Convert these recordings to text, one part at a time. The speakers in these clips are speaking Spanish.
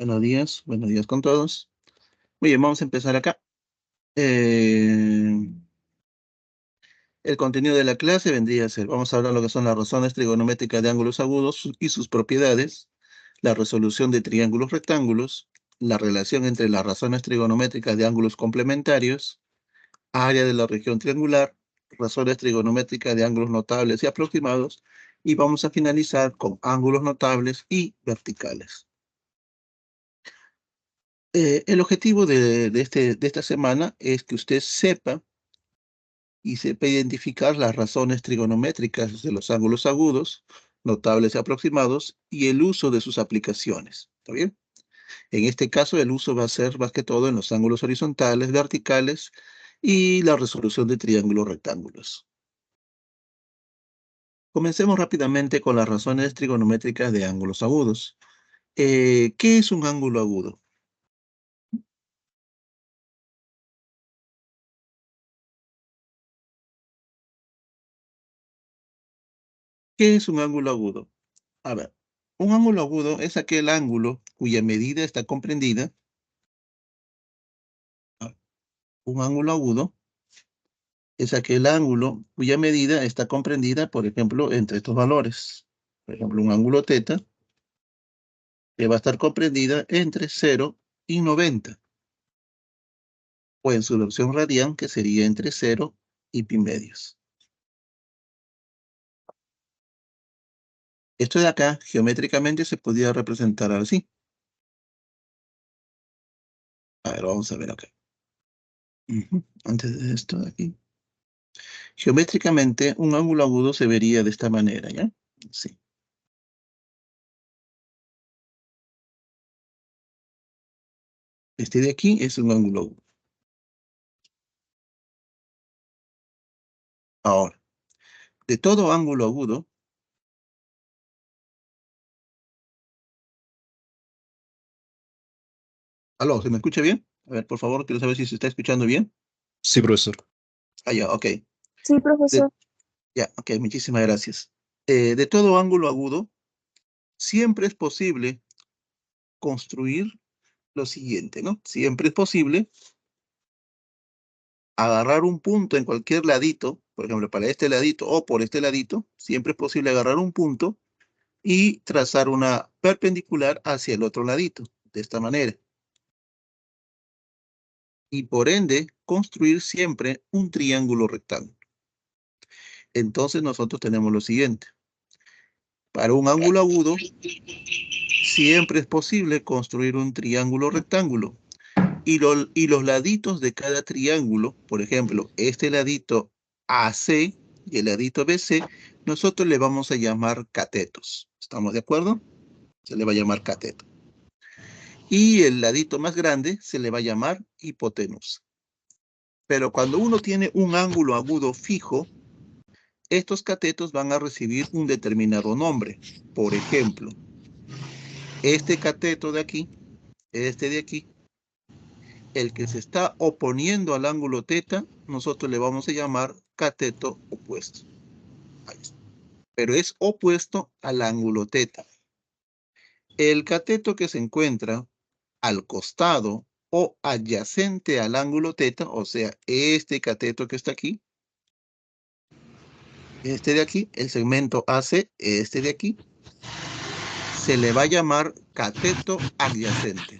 Buenos días con todos. Muy bien, vamos a empezar acá. El contenido de la clase vendría a ser, vamos a hablar lo que son las razones trigonométricas de ángulos agudos y sus propiedades, la resolución de triángulos rectángulos, la relación entre las razones trigonométricas de ángulos complementarios, área de la región triangular, razones trigonométricas de ángulos notables y aproximados, y vamos a finalizar con ángulos notables y verticales. El objetivo de esta semana es que usted sepa y sepa identificar las razones trigonométricas de los ángulos agudos, notables y aproximados, y el uso de sus aplicaciones. ¿Está bien? En este caso, el uso va a ser más que todo en los ángulos horizontales, verticales y la resolución de triángulos rectángulos. Comencemos rápidamente con las razones trigonométricas de ángulos agudos. ¿Qué es un ángulo agudo? ¿Qué es un ángulo agudo? A ver, un ángulo agudo es aquel ángulo cuya medida está comprendida. Un ángulo agudo es aquel ángulo cuya medida está comprendida, por ejemplo, entre estos valores. Por ejemplo, un ángulo teta que va a estar comprendida entre 0 y 90. O en su versión radian, que sería entre 0 y pi medios. Esto de acá, geométricamente, se podría representar así. A ver, vamos a ver acá. Antes de esto de aquí. Geométricamente, un ángulo agudo se vería de esta manera, ¿ya? Sí. Este de aquí es un ángulo agudo. Ahora, de todo ángulo agudo, ¿aló? ¿Se me escucha bien? A ver, por favor, quiero saber si se está escuchando bien. Sí, profesor. Ah, ya, ok. Sí, profesor. Ya, ok, muchísimas gracias. De todo ángulo agudo, siempre es posible construir lo siguiente, ¿no? Siempre es posible agarrar un punto en cualquier ladito, por ejemplo, para este ladito o por este ladito, siempre es posible agarrar un punto y trazar una perpendicular hacia el otro ladito, de esta manera. Y por ende, construir siempre un triángulo rectángulo. Entonces nosotros tenemos lo siguiente. Para un ángulo agudo, siempre es posible construir un triángulo rectángulo. Y los laditos de cada triángulo, por ejemplo, este ladito AC y el ladito BC, nosotros le vamos a llamar catetos. ¿Estamos de acuerdo? Se le va a llamar cateto. Y el ladito más grande se le va a llamar hipotenusa. Pero cuando uno tiene un ángulo agudo fijo, estos catetos van a recibir un determinado nombre. Por ejemplo, este cateto de aquí, este de aquí, el que se está oponiendo al ángulo teta, nosotros le vamos a llamar cateto opuesto. Ahí está. Pero es opuesto al ángulo teta. El cateto que se encuentra al costado o adyacente al ángulo teta, o sea, este cateto que está aquí, este de aquí, el segmento AC, este de aquí, se le va a llamar cateto adyacente.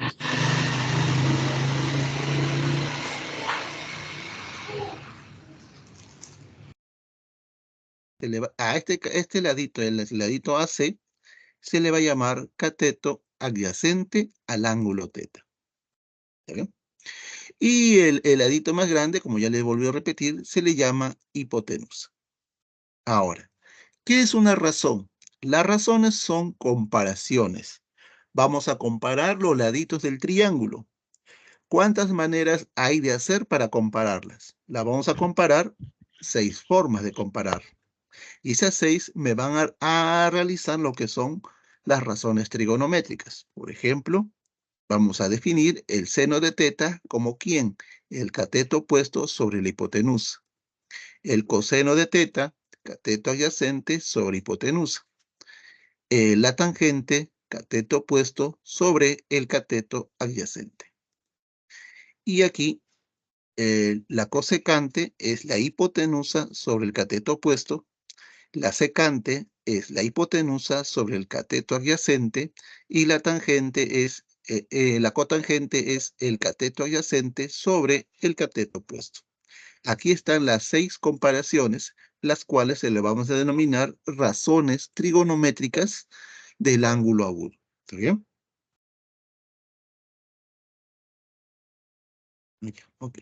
A este ladito, el ladito AC, se le va a llamar cateto adyacente al ángulo teta. ¿Está bien? Y el ladito más grande, como ya les volví a repetir, se le llama hipotenusa. Ahora, ¿qué es una razón? Las razones son comparaciones. Vamos a comparar los laditos del triángulo. ¿Cuántas maneras hay de hacer para compararlas? La vamos a comparar, 6 formas de comparar. Y esas 6 me van a realizar lo que son las razones trigonométricas. Por ejemplo, vamos a definir el seno de teta como ¿quién? El cateto opuesto sobre la hipotenusa. El coseno de teta, cateto adyacente sobre hipotenusa. La tangente cateto opuesto sobre el cateto adyacente. Y aquí la cosecante es la hipotenusa sobre el cateto opuesto, la secante es la hipotenusa sobre el cateto adyacente y la tangente es, la cotangente es el cateto adyacente sobre el cateto opuesto. Aquí están las 6 comparaciones, las cuales se le vamos a denominar razones trigonométricas del ángulo agudo. ¿Está bien? Ya, ok.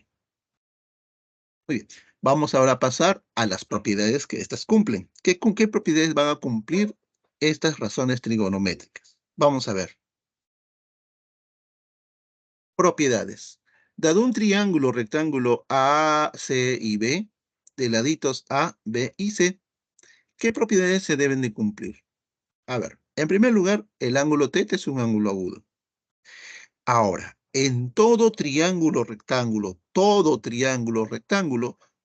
Muy bien. Vamos ahora a pasar a las propiedades que estas cumplen. ¿Con qué propiedades van a cumplir estas razones trigonométricas? Vamos a ver. Propiedades. Dado un triángulo rectángulo A, C y B, de laditos A, B y C, ¿qué propiedades se deben de cumplir? A ver, en primer lugar, el ángulo θ es un ángulo agudo. Ahora, en todo triángulo rectángulo,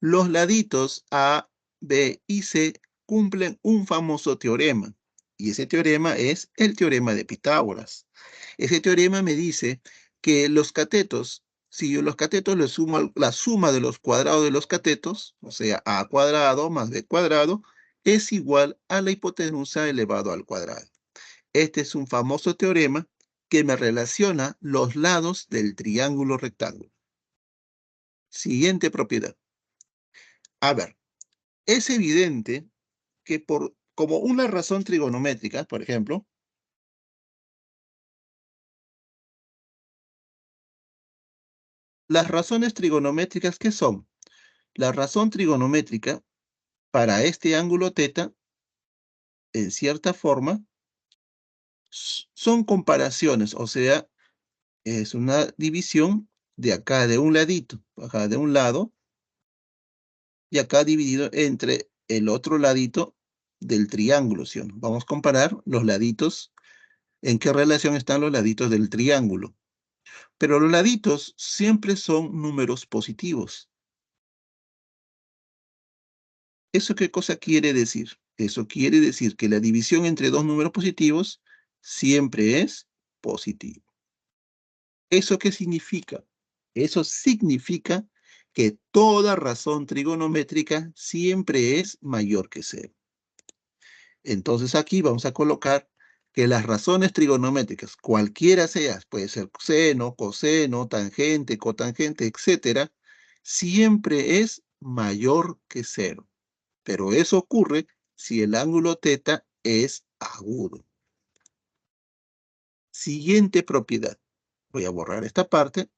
los laditos A, B y C cumplen un famoso teorema. Y ese teorema es el teorema de Pitágoras. Ese teorema me dice que los catetos, si yo los catetos le sumo la suma de los cuadrados de los catetos, o sea, A cuadrado más B cuadrado, es igual a la hipotenusa elevado al cuadrado. Este es un famoso teorema que me relaciona los lados del triángulo rectángulo. Siguiente propiedad. A ver, es evidente que como una razón trigonométrica, por ejemplo, las razones trigonométricas, ¿qué son? La razón trigonométrica para este ángulo θ, en cierta forma, son comparaciones, o sea, es una división de acá de un ladito, acá de un lado, y acá dividido entre el otro ladito del triángulo, ¿sí o no? Vamos a comparar los laditos, en qué relación están los laditos del triángulo. Pero los laditos siempre son números positivos. ¿Eso qué cosa quiere decir? Eso quiere decir que la división entre dos números positivos siempre es positiva. ¿Eso qué significa? Eso significa que toda razón trigonométrica siempre es mayor que cero. Entonces aquí vamos a colocar que las razones trigonométricas, cualquiera sea, puede ser seno, coseno, tangente, cotangente, etcétera, siempre es mayor que cero. Pero eso ocurre si el ángulo θ es agudo. Siguiente propiedad. Voy a borrar esta parte.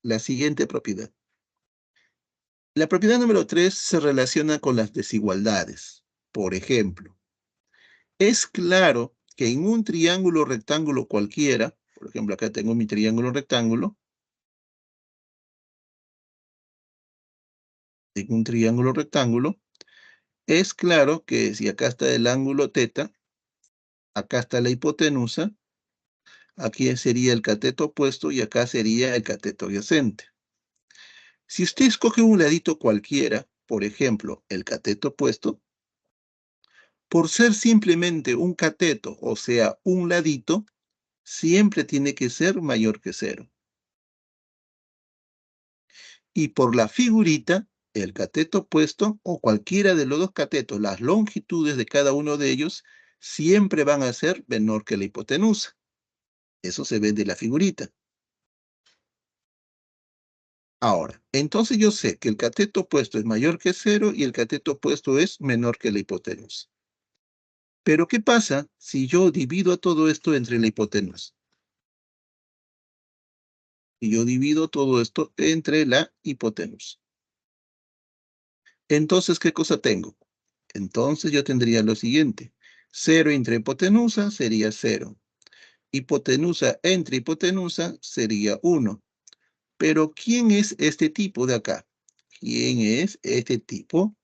La siguiente propiedad. La propiedad número 3 se relaciona con las desigualdades. Por ejemplo, es claro que en un triángulo rectángulo cualquiera, por ejemplo, acá tengo mi triángulo rectángulo, en un triángulo rectángulo, es claro que si acá está el ángulo θ, acá está la hipotenusa, aquí sería el cateto opuesto y acá sería el cateto adyacente. Si usted escoge un ladito cualquiera, por ejemplo, el cateto opuesto, por ser simplemente un cateto, o sea, un ladito, siempre tiene que ser mayor que cero. Y por la figurita, el cateto opuesto o cualquiera de los dos catetos, las longitudes de cada uno de ellos, siempre van a ser menor que la hipotenusa. Eso se ve de la figurita. Ahora, entonces yo sé que el cateto opuesto es mayor que cero y el cateto opuesto es menor que la hipotenusa. Pero ¿qué pasa si yo divido todo esto entre la hipotenusa? Y yo divido todo esto entre la hipotenusa. Entonces, ¿qué cosa tengo? Entonces yo tendría lo siguiente. 0 entre hipotenusa sería 0. Hipotenusa entre hipotenusa sería 1. Pero ¿quién es este tipo de acá? ¿Quién es este tipo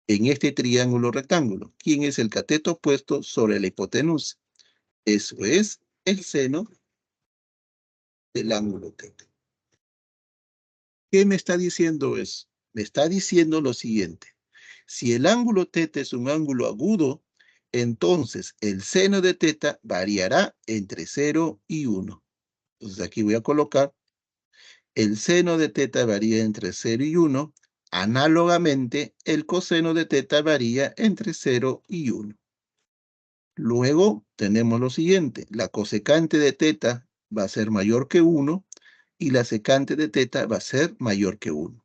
en este triángulo rectángulo? ¿Quién es el cateto opuesto sobre la hipotenusa? Eso es el seno del ángulo θ. ¿Qué me está diciendo eso? Me está diciendo lo siguiente. Si el ángulo θ es un ángulo agudo, Entonces, el seno de teta variará entre 0 y 1. Entonces, aquí voy a colocar el seno de teta varía entre 0 y 1. Análogamente, el coseno de teta varía entre 0 y 1. Luego tenemos lo siguiente. La cosecante de teta va a ser mayor que 1 y la secante de teta va a ser mayor que 1.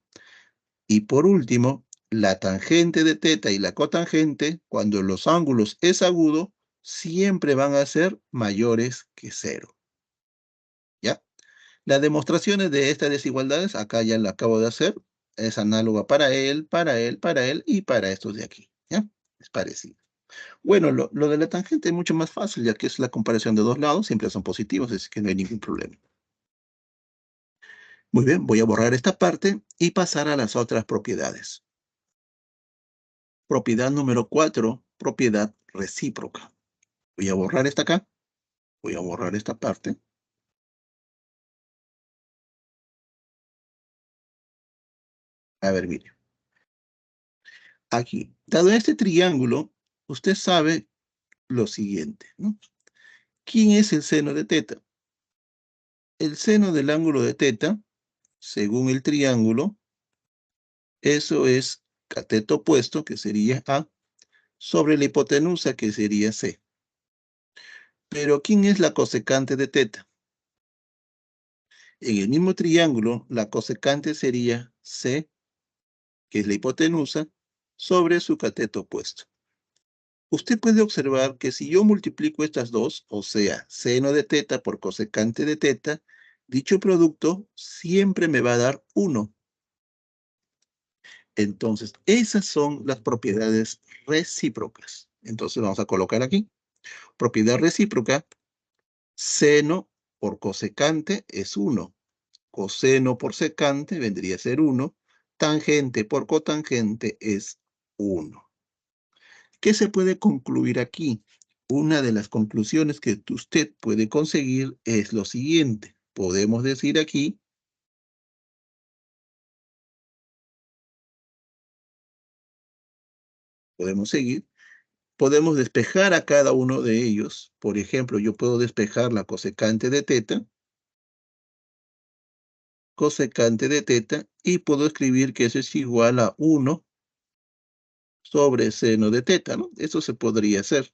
Y por último, la tangente de teta y la cotangente, cuando los ángulos es agudo, siempre van a ser mayores que 0. ¿Ya? Las demostraciones de estas desigualdades, acá ya la acabo de hacer, es análoga para él, para él, para él y para estos de aquí. ¿Ya? Es parecido. Bueno, lo de la tangente es mucho más fácil, ya que es la comparación de dos lados, siempre son positivos, así que no hay ningún problema. Muy bien, voy a borrar esta parte y pasar a las otras propiedades. Propiedad número 4, propiedad recíproca. Voy a borrar esta acá, voy a borrar esta parte. A ver, mire. Aquí, dado este triángulo, usted sabe lo siguiente, ¿no? ¿Quién es el seno de teta? El seno del ángulo de teta, según el triángulo, eso es cateto opuesto, que sería A, sobre la hipotenusa, que sería C. Pero ¿quién es la cosecante de teta? En el mismo triángulo, la cosecante sería C, que es la hipotenusa, sobre su cateto opuesto. Usted puede observar que si yo multiplico estas dos, o sea, seno de teta por cosecante de teta, dicho producto siempre me va a dar 1. Entonces, esas son las propiedades recíprocas. Entonces, vamos a colocar aquí. Propiedad recíproca, seno por cosecante es 1. Coseno por secante vendría a ser 1. Tangente por cotangente es 1. ¿Qué se puede concluir aquí? Una de las conclusiones que usted puede conseguir es lo siguiente. Podemos decir aquí, podemos seguir, podemos despejar a cada uno de ellos. Por ejemplo, yo puedo despejar la cosecante de teta, y puedo escribir que eso es igual a 1 sobre seno de teta, ¿no? Eso se podría hacer.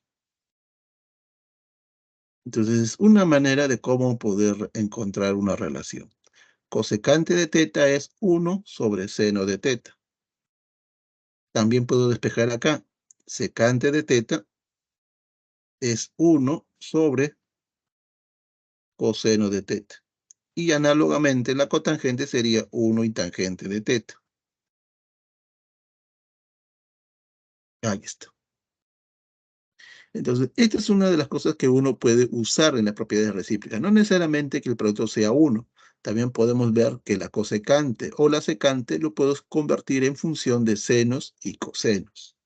Entonces, es una manera de cómo poder encontrar una relación. Cosecante de teta es 1 sobre seno de teta. También puedo despejar acá. Secante de teta es 1 sobre coseno de teta. Y análogamente, la cotangente sería 1 y tangente de teta. Ahí está. Entonces, esta es una de las cosas que uno puede usar en las propiedades recíprocas. No necesariamente que el producto sea 1. También podemos ver que la cosecante o la secante lo puedo convertir en función de senos y cosenos.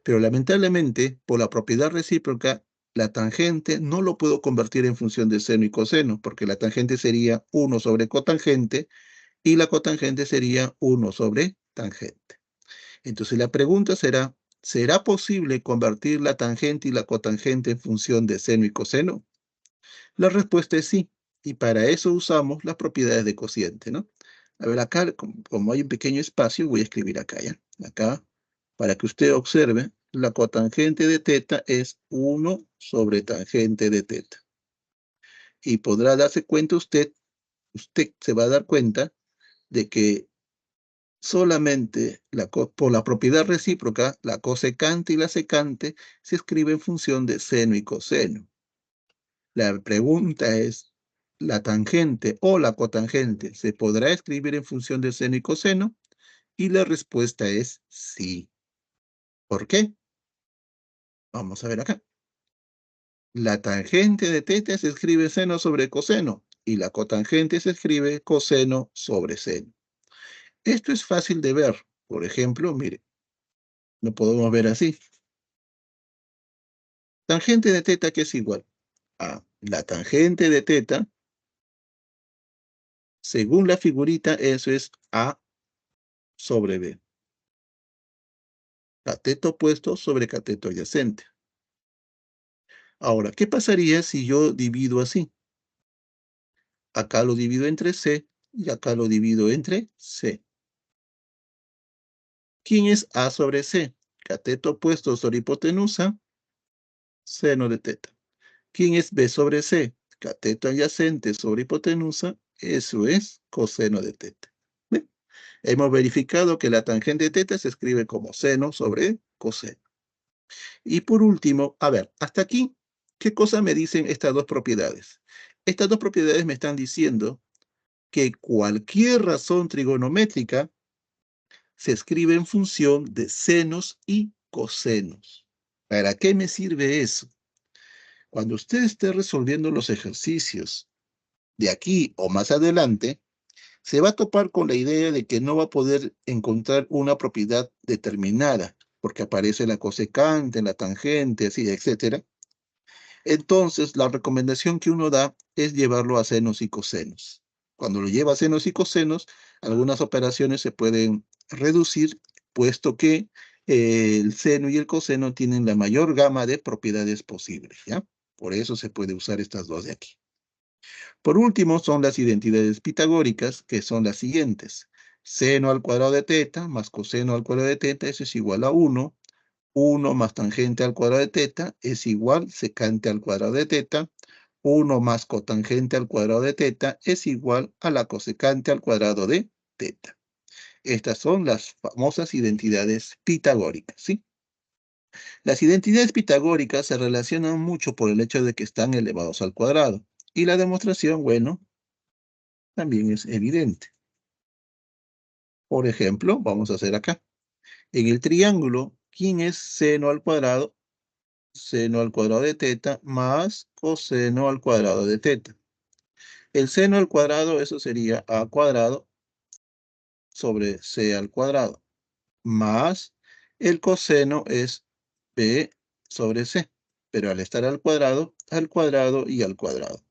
Pero lamentablemente, por la propiedad recíproca, la tangente no lo puedo convertir en función de seno y coseno, porque la tangente sería 1 sobre cotangente y la cotangente sería 1 sobre tangente. Entonces la pregunta será, ¿será posible convertir la tangente y la cotangente en función de seno y coseno? La respuesta es sí, y para eso usamos las propiedades de cociente, ¿no? A ver, acá, como hay un pequeño espacio, voy a escribir acá, ¿ya? Acá, para que usted observe, la cotangente de teta es 1 sobre tangente de teta. Y podrá darse cuenta usted se va a dar cuenta de que solamente por la propiedad recíproca, la cosecante y la secante se escriben en función de seno y coseno. La pregunta es, ¿la tangente o la cotangente se podrá escribir en función de seno y coseno? Y la respuesta es sí. ¿Por qué? Vamos a ver acá. La tangente de teta se escribe seno sobre coseno y la cotangente se escribe coseno sobre seno. Esto es fácil de ver. Por ejemplo, mire, lo podemos ver así. Tangente de teta, que es igual a la tangente de teta, según la figurita, eso es A sobre B. Cateto opuesto sobre cateto adyacente. Ahora, ¿qué pasaría si yo divido así? Acá lo divido entre C y acá lo divido entre C. ¿Quién es A sobre C? Cateto opuesto sobre hipotenusa, seno de teta. ¿Quién es B sobre C? Cateto adyacente sobre hipotenusa, eso es coseno de teta. ¿Ven? Hemos verificado que la tangente de teta se escribe como seno sobre coseno. Y por último, a ver, hasta aquí, ¿qué cosa me dicen estas dos propiedades? Estas dos propiedades me están diciendo que cualquier razón trigonométrica se escribe en función de senos y cosenos. ¿Para qué me sirve eso? Cuando usted esté resolviendo los ejercicios de aquí o más adelante, se va a topar con la idea de que no va a poder encontrar una propiedad determinada, porque aparece la cosecante, la tangente, así, etcétera. Entonces, la recomendación que uno da es llevarlo a senos y cosenos. Cuando lo lleva a senos y cosenos, algunas operaciones se pueden reducir, puesto que el seno y el coseno tienen la mayor gama de propiedades posibles, ¿ya? Por eso se puede usar estas dos de aquí. Por último, son las identidades pitagóricas, que son las siguientes. Seno al cuadrado de teta más coseno al cuadrado de teta, eso es igual a 1. 1 más tangente al cuadrado de teta es igual secante al cuadrado de teta. 1 más cotangente al cuadrado de teta es igual a la cosecante al cuadrado de teta. Estas son las famosas identidades pitagóricas, ¿sí? Las identidades pitagóricas se relacionan mucho por el hecho de que están elevados al cuadrado. Y la demostración, bueno, también es evidente. Por ejemplo, vamos a hacer acá. En el triángulo, ¿quién es seno al cuadrado? Seno al cuadrado de teta más coseno al cuadrado de teta. El seno al cuadrado, eso sería a cuadrado sobre c al cuadrado, más el coseno es b sobre c, pero al estar al cuadrado y al cuadrado.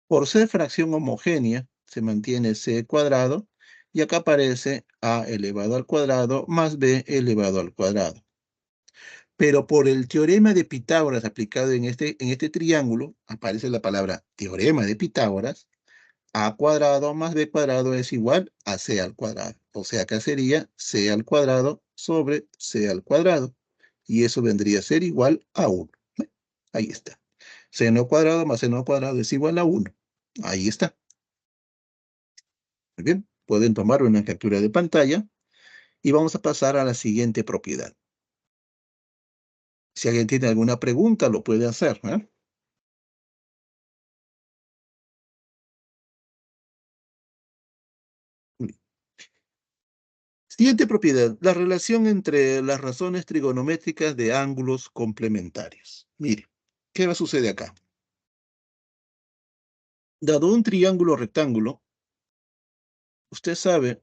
Por ser fracción homogénea, se mantiene c cuadrado, y acá aparece a elevado al cuadrado más b elevado al cuadrado. Pero por el teorema de Pitágoras aplicado en este triángulo, aparece la palabra teorema de Pitágoras, a cuadrado más b cuadrado es igual a c al cuadrado. O sea, acá sería c al cuadrado sobre c al cuadrado. Y eso vendría a ser igual a 1. Ahí está. Seno cuadrado más seno cuadrado es igual a 1. Ahí está. Muy bien. Pueden tomar una captura de pantalla y vamos a pasar a la siguiente propiedad. Si alguien tiene alguna pregunta, lo puede hacer, ¿eh? Siguiente propiedad, la relación entre las razones trigonométricas de ángulos complementarios. Mire, ¿qué va a suceder acá? Dado un triángulo rectángulo, usted sabe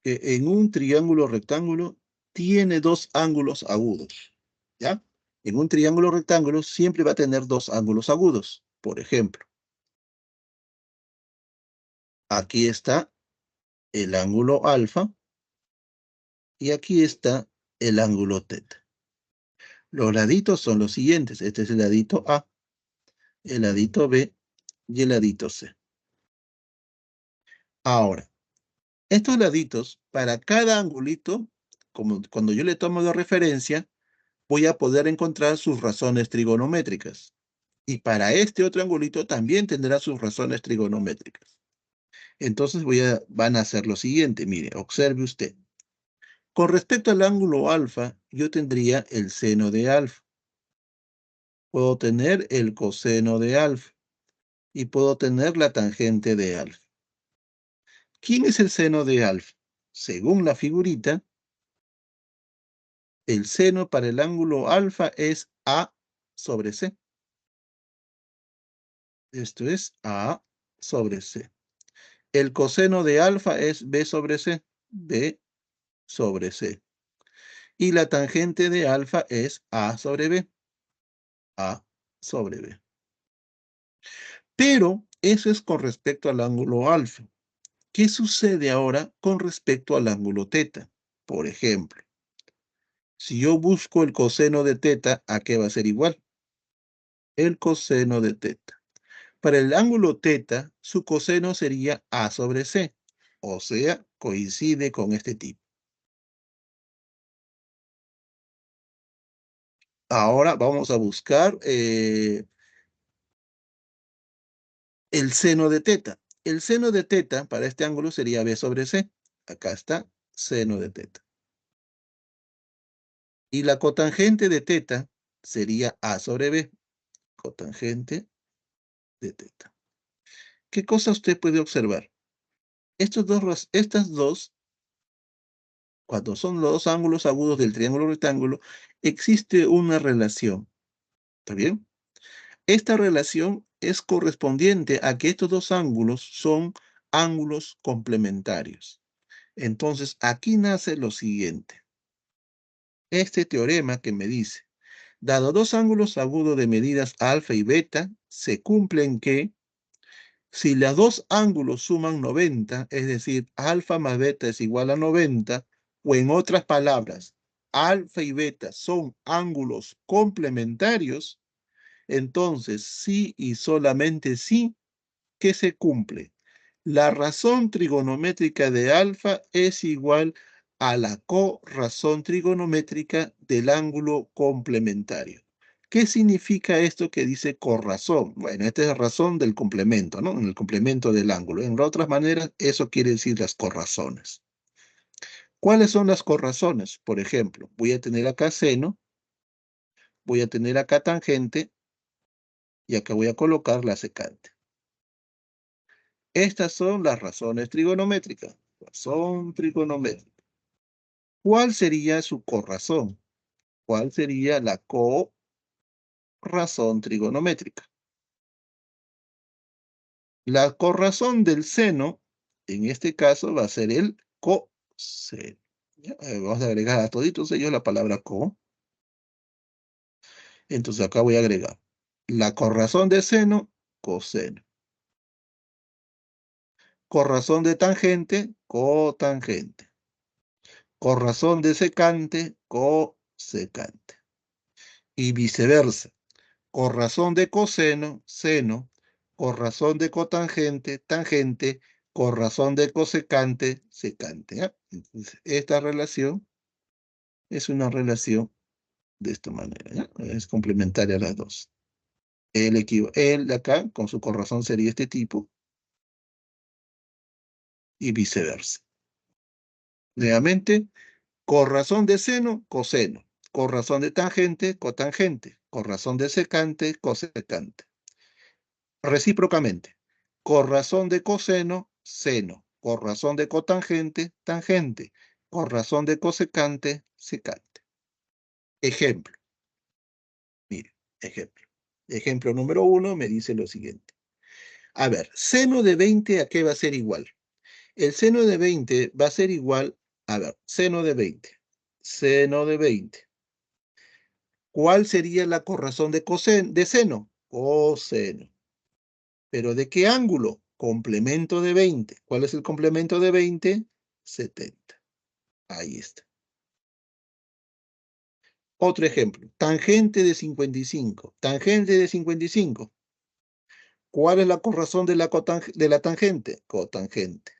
que en un triángulo rectángulo tiene dos ángulos agudos, ¿ya? En un triángulo rectángulo siempre va a tener dos ángulos agudos. Por ejemplo, aquí está el ángulo alfa y aquí está el ángulo teta. Los laditos son los siguientes. Este es el ladito A, el ladito B y el ladito C. Ahora, estos laditos, para cada angulito, como cuando yo le tomo de referencia, voy a poder encontrar sus razones trigonométricas. Y para este otro angulito también tendrá sus razones trigonométricas. Entonces van a hacer lo siguiente. Mire, observe usted. Con respecto al ángulo alfa, yo tendría el seno de alfa. Puedo tener el coseno de alfa. Y puedo tener la tangente de alfa. ¿Quién es el seno de alfa? Según la figurita, el seno para el ángulo alfa es A sobre C. Esto es A sobre C. El coseno de alfa es B sobre C. B sobre C. Y la tangente de alfa es A sobre B. A sobre B. Pero eso es con respecto al ángulo alfa. ¿Qué sucede ahora con respecto al ángulo teta? Por ejemplo, Si yo busco el coseno de teta, ¿a qué va a ser igual? El coseno de teta. Para el ángulo teta, su coseno sería A sobre C. O sea, coincide con este tipo. Ahora vamos a buscar el seno de teta. El seno de teta para este ángulo sería B sobre C. Acá está, seno de teta. Y la cotangente de teta sería A sobre B. Cotangente de teta. ¿Qué cosa usted puede observar? Estas dos, cuando son los dos ángulos agudos del triángulo rectángulo, existe una relación. ¿Está bien? Esta relación es correspondiente a que estos dos ángulos son ángulos complementarios. Entonces, aquí nace lo siguiente. Este teorema que me dice, dado dos ángulos agudos de medidas alfa y beta, se cumplen que si los dos ángulos suman 90, es decir, alfa más beta es igual a 90, o en otras palabras, alfa y beta son ángulos complementarios, entonces sí y solamente sí que se cumple. La razón trigonométrica de alfa es igual a la corrazón trigonométrica del ángulo complementario. ¿Qué significa esto que dice corrazón? Bueno, esta es la razón del complemento, ¿no? En el complemento del ángulo. En otras maneras, eso quiere decir las corrazones. ¿Cuáles son las corrazones? Por ejemplo, voy a tener acá seno, voy a tener acá tangente, y acá voy a colocar la secante. Estas son las razones trigonométricas. Razón trigonométrica. ¿Cuál sería su corrazón? ¿Cuál sería la corrazón trigonométrica? La corrazón del seno, en este caso, va a ser el coseno. Vamos a agregar a toditos ellos la palabra co. Entonces acá voy a agregar la corrazón de seno, coseno. Corrazón de tangente, cotangente. Corrazón de secante, cosecante. Y viceversa. Corrazón de coseno, seno. Corrazón de cotangente, tangente. Corrazón de cosecante, secante. ¿Ya? Entonces, esta relación es una relación de esta manera. ¿Ya? Es complementaria a las dos. El de acá, con su corrazón, sería este tipo. Y viceversa. Nuevamente, corrazón de seno, coseno. Corrazón de tangente, cotangente. Corrazón de secante, cosecante. Recíprocamente. Corrazón de coseno, seno. Corrazón de cotangente, tangente. Corrazón de cosecante, secante. Ejemplo. Mire, ejemplo. Ejemplo número 1 me dice lo siguiente. A ver, seno de 20, ¿a qué va a ser igual? El seno de 20 va a ser igual, a ver, seno de 20. Seno de 20. ¿Cuál sería la corrazón de seno? Coseno. ¿Pero de qué ángulo? Complemento de 20. ¿Cuál es el complemento de 20? 70. Ahí está. Otro ejemplo. Tangente de 55. Tangente de 55. ¿Cuál es la corrazón de la tangente? Cotangente.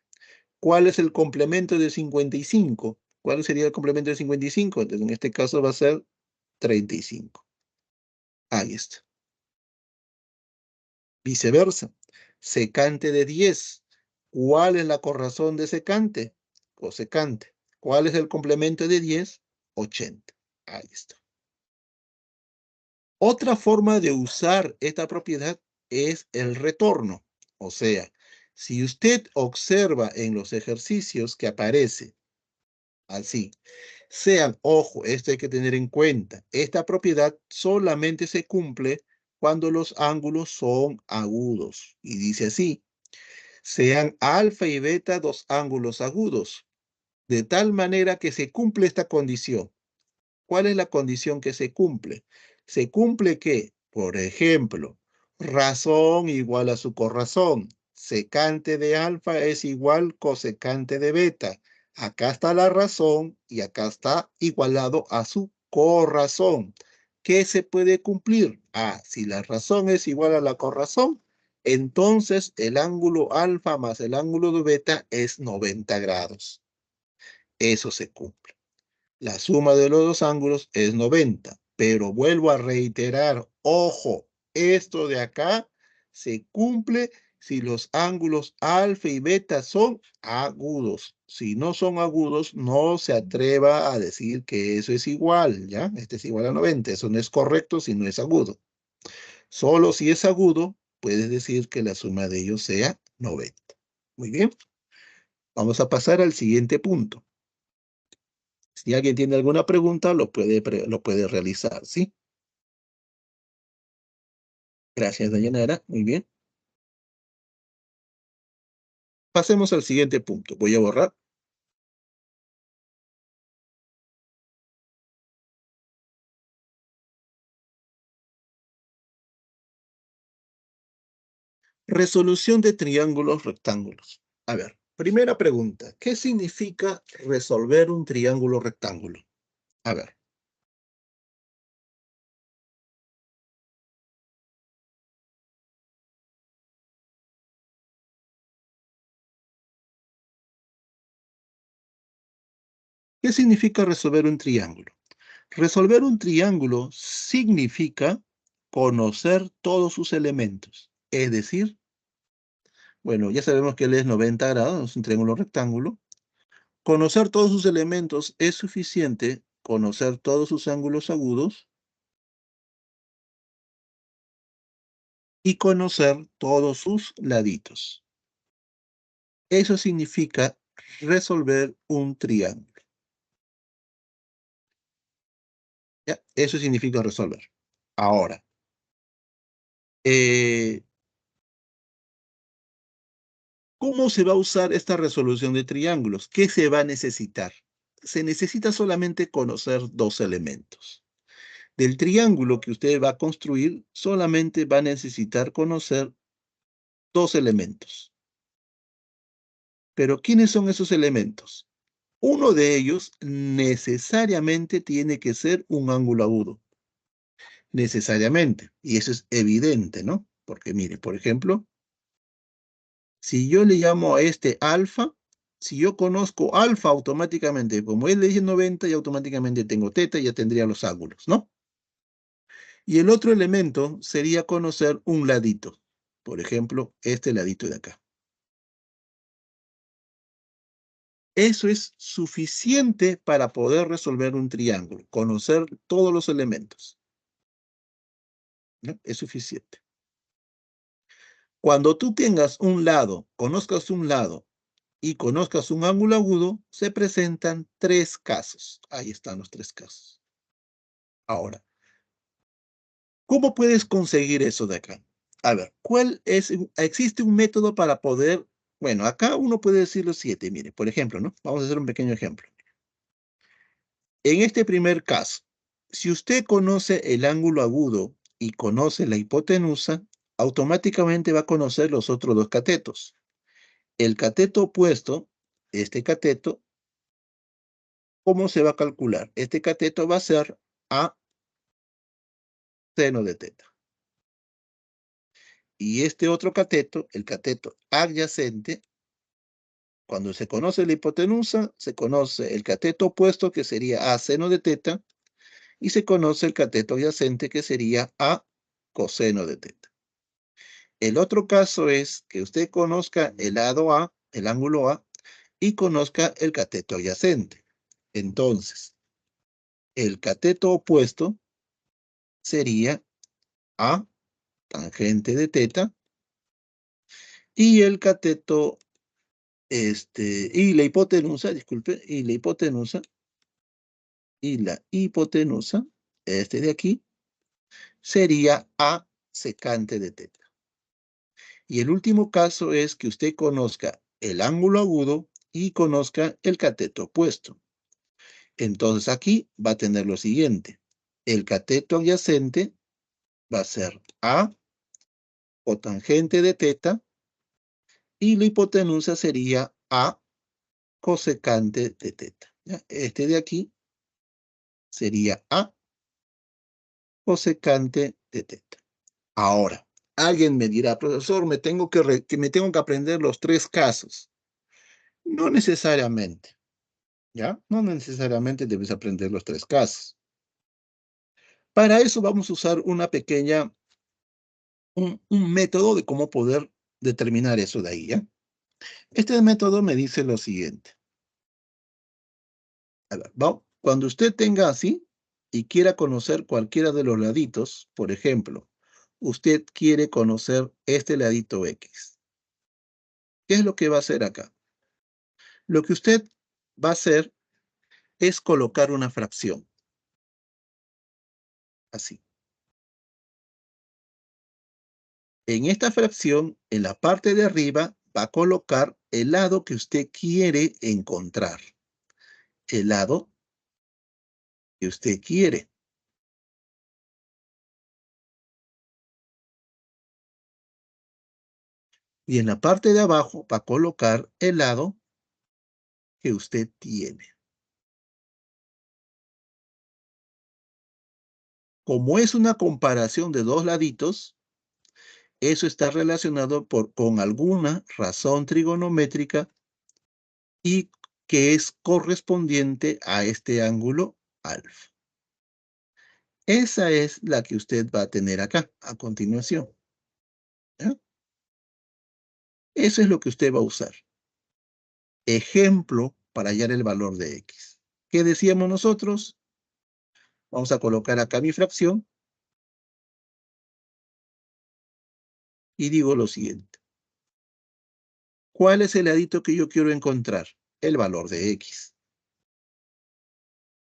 ¿Cuál es el complemento de 55? ¿Cuál sería el complemento de 55? Entonces, en este caso va a ser 35. Ahí está. Viceversa. Secante de 10. ¿Cuál es la corrazón de secante? Cosecante. ¿Cuál es el complemento de 10? 80. Ahí está. Otra forma de usar esta propiedad es el retorno. O sea, si usted observa en los ejercicios que aparece así, ojo, esto hay que tener en cuenta, esta propiedad solamente se cumple cuando los ángulos son agudos. Y dice así, sean alfa y beta dos ángulos agudos, de tal manera que se cumple esta condición. ¿Cuál es la condición que se cumple? Se cumple que, por ejemplo, razón igual a su corrazón, secante de alfa es igual cosecante de beta, Acá está la razón y acá está igualado a su corrazón. ¿Qué se puede cumplir? Si la razón es igual a la corrazón, entonces el ángulo alfa más el ángulo de beta es 90 grados. Eso se cumple. La suma de los dos ángulos es 90, pero vuelvo a reiterar, ojo, esto de acá se cumple si los ángulos alfa y beta son agudos. Si no son agudos, no se atreva a decir que eso es igual, ¿ya? Este es igual a 90, eso no es correcto si no es agudo. Solo si es agudo, puedes decir que la suma de ellos sea 90. Muy bien, vamos a pasar al siguiente punto. Si alguien tiene alguna pregunta, lo puede realizar, ¿sí? Gracias, Dayanara. Muy bien. Pasemos al siguiente punto. Voy a borrar. Resolución de triángulos rectángulos. A ver, primera pregunta. ¿Qué significa resolver un triángulo rectángulo? A ver. ¿Qué significa resolver un triángulo? Resolver un triángulo significa conocer todos sus elementos. Es decir, bueno, ya sabemos que él es 90 grados, es un triángulo rectángulo. Conocer todos sus elementos es suficiente, conocer todos sus ángulos agudos y conocer todos sus laditos. Eso significa resolver un triángulo. ¿Ya? Eso significa resolver. Ahora, eh, ¿cómo se va a usar esta resolución de triángulos? ¿Qué se va a necesitar? Se necesita solamente conocer dos elementos. Del triángulo que usted va a construir, solamente va a necesitar conocer dos elementos. Pero ¿quiénes son esos elementos? Uno de ellos necesariamente tiene que ser un ángulo agudo. Necesariamente. Y eso es evidente, ¿no? Porque mire, por ejemplo, si yo le llamo a este alfa, si yo conozco alfa automáticamente, como él le dice 90, y automáticamente tengo teta, ya tendría los ángulos, ¿no? Y el otro elemento sería conocer un ladito. Por ejemplo, este ladito de acá. Eso es suficiente para poder resolver un triángulo, conocer todos los elementos, ¿no? Es suficiente. Cuando tú tengas un lado, conozcas un lado y conozcas un ángulo agudo, se presentan tres casos. Ahí están los tres casos. Ahora, ¿cómo puedes conseguir eso de acá? A ver, existe un método para poder, bueno, acá uno puede decir los 7, mire, por ejemplo, ¿no? Vamos a hacer un pequeño ejemplo. En este primer caso, si usted conoce el ángulo agudo y conoce la hipotenusa, automáticamente va a conocer los otros dos catetos. El cateto opuesto, este cateto, ¿cómo se va a calcular? Este cateto va a ser a seno de teta. Y este otro cateto, el cateto adyacente, cuando se conoce la hipotenusa, se conoce el cateto opuesto, que sería a seno de teta, y se conoce el cateto adyacente, que sería a coseno de teta. El otro caso es que usted conozca el lado A, el ángulo A, y conozca el cateto adyacente. Entonces, el cateto opuesto sería A tangente de teta, y el cateto, y la hipotenusa, disculpe, y la hipotenusa, este de aquí, sería A secante de teta. Y el último caso es que usted conozca el ángulo agudo y conozca el cateto opuesto. Entonces aquí va a tener lo siguiente. El cateto adyacente va a ser A cotangente de teta y la hipotenusa sería A cosecante de teta. ¿Ya? Este de aquí sería A cosecante de teta. Ahora, alguien me dirá, profesor, me tengo que aprender los tres casos. No necesariamente, ¿ya? No necesariamente debes aprender los tres casos. Para eso vamos a usar un método de cómo poder determinar eso de ahí, ¿ya? Este método me dice lo siguiente. A ver, cuando usted tenga así y quiera conocer cualquiera de los laditos, por ejemplo, usted quiere conocer este ladito X. ¿Qué es lo que va a hacer acá? Lo que usted va a hacer es colocar una fracción. Así. En esta fracción, en la parte de arriba, va a colocar el lado que usted quiere encontrar. El lado que usted quiere. Y en la parte de abajo va a colocar el lado que usted tiene. Como es una comparación de dos laditos, eso está relacionado con alguna razón trigonométrica y que es correspondiente a este ángulo alfa. Esa es la que usted va a tener acá, a continuación. ¿Ya? Eso es lo que usted va a usar. Ejemplo para hallar el valor de X. ¿Qué decíamos nosotros? Vamos a colocar acá mi fracción y digo lo siguiente. ¿Cuál es el ladito que yo quiero encontrar? El valor de X.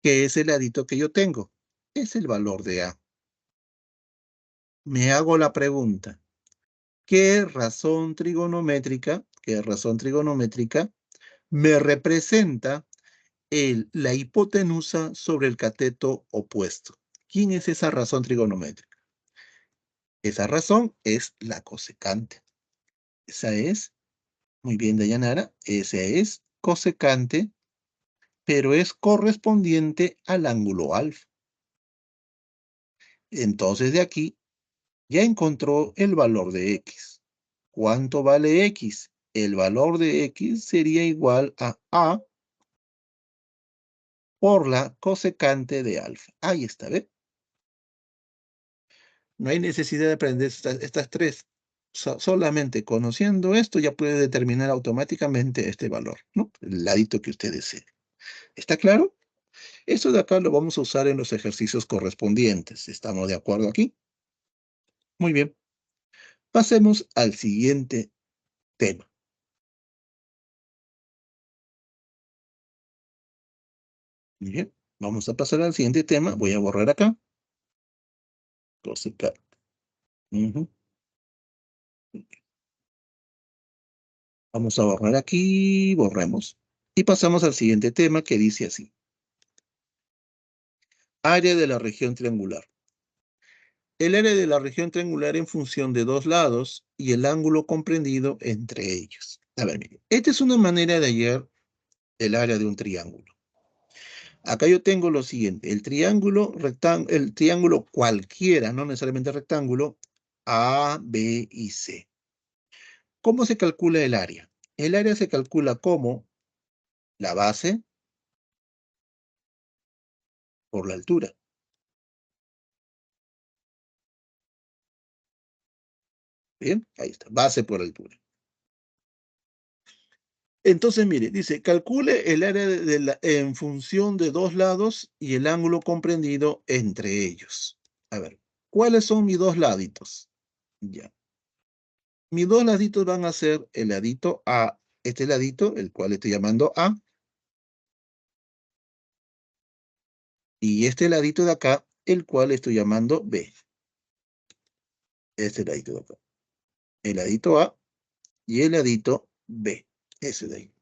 ¿Qué es el ladito que yo tengo? Es el valor de A. Me hago la pregunta. ¿Qué razón trigonométrica me representa la hipotenusa sobre el cateto opuesto? ¿Quién es esa razón trigonométrica? Esa razón es la cosecante. Esa es, muy bien, Dayanara, esa es cosecante, pero es correspondiente al ángulo alfa. Entonces de aquí ya encontró el valor de X. ¿Cuánto vale X? El valor de X sería igual a A por la cosecante de alfa. Ahí está, ¿ve? No hay necesidad de aprender estas tres. Solamente conociendo esto ya puede determinar automáticamente este valor, ¿no? El ladito que usted desee. ¿Está claro? Esto de acá lo vamos a usar en los ejercicios correspondientes. ¿Estamos de acuerdo aquí? Muy bien. Pasemos al siguiente tema. Muy bien. Vamos a pasar al siguiente tema. Voy a borrar acá. Cosecante. Vamos a borrar aquí, borremos. Y pasamos al siguiente tema que dice así. Área de la región triangular. El área de la región triangular en función de dos lados y el ángulo comprendido entre ellos. A ver, mire, esta es una manera de hallar el área de un triángulo. Acá yo tengo lo siguiente, el triángulo cualquiera, no necesariamente rectángulo, A, B y C. ¿Cómo se calcula el área? El área se calcula como la base por la altura. Bien, ahí está, base por altura. Entonces, mire, dice, calcule el área en función de dos lados y el ángulo comprendido entre ellos. A ver, ¿cuáles son mis dos laditos? Ya. Mis dos laditos van a ser el ladito A, este ladito, el cual estoy llamando A, y este ladito de acá, el cual estoy llamando B. Este ladito de acá. El ladito A y el ladito B. Ese de ahí.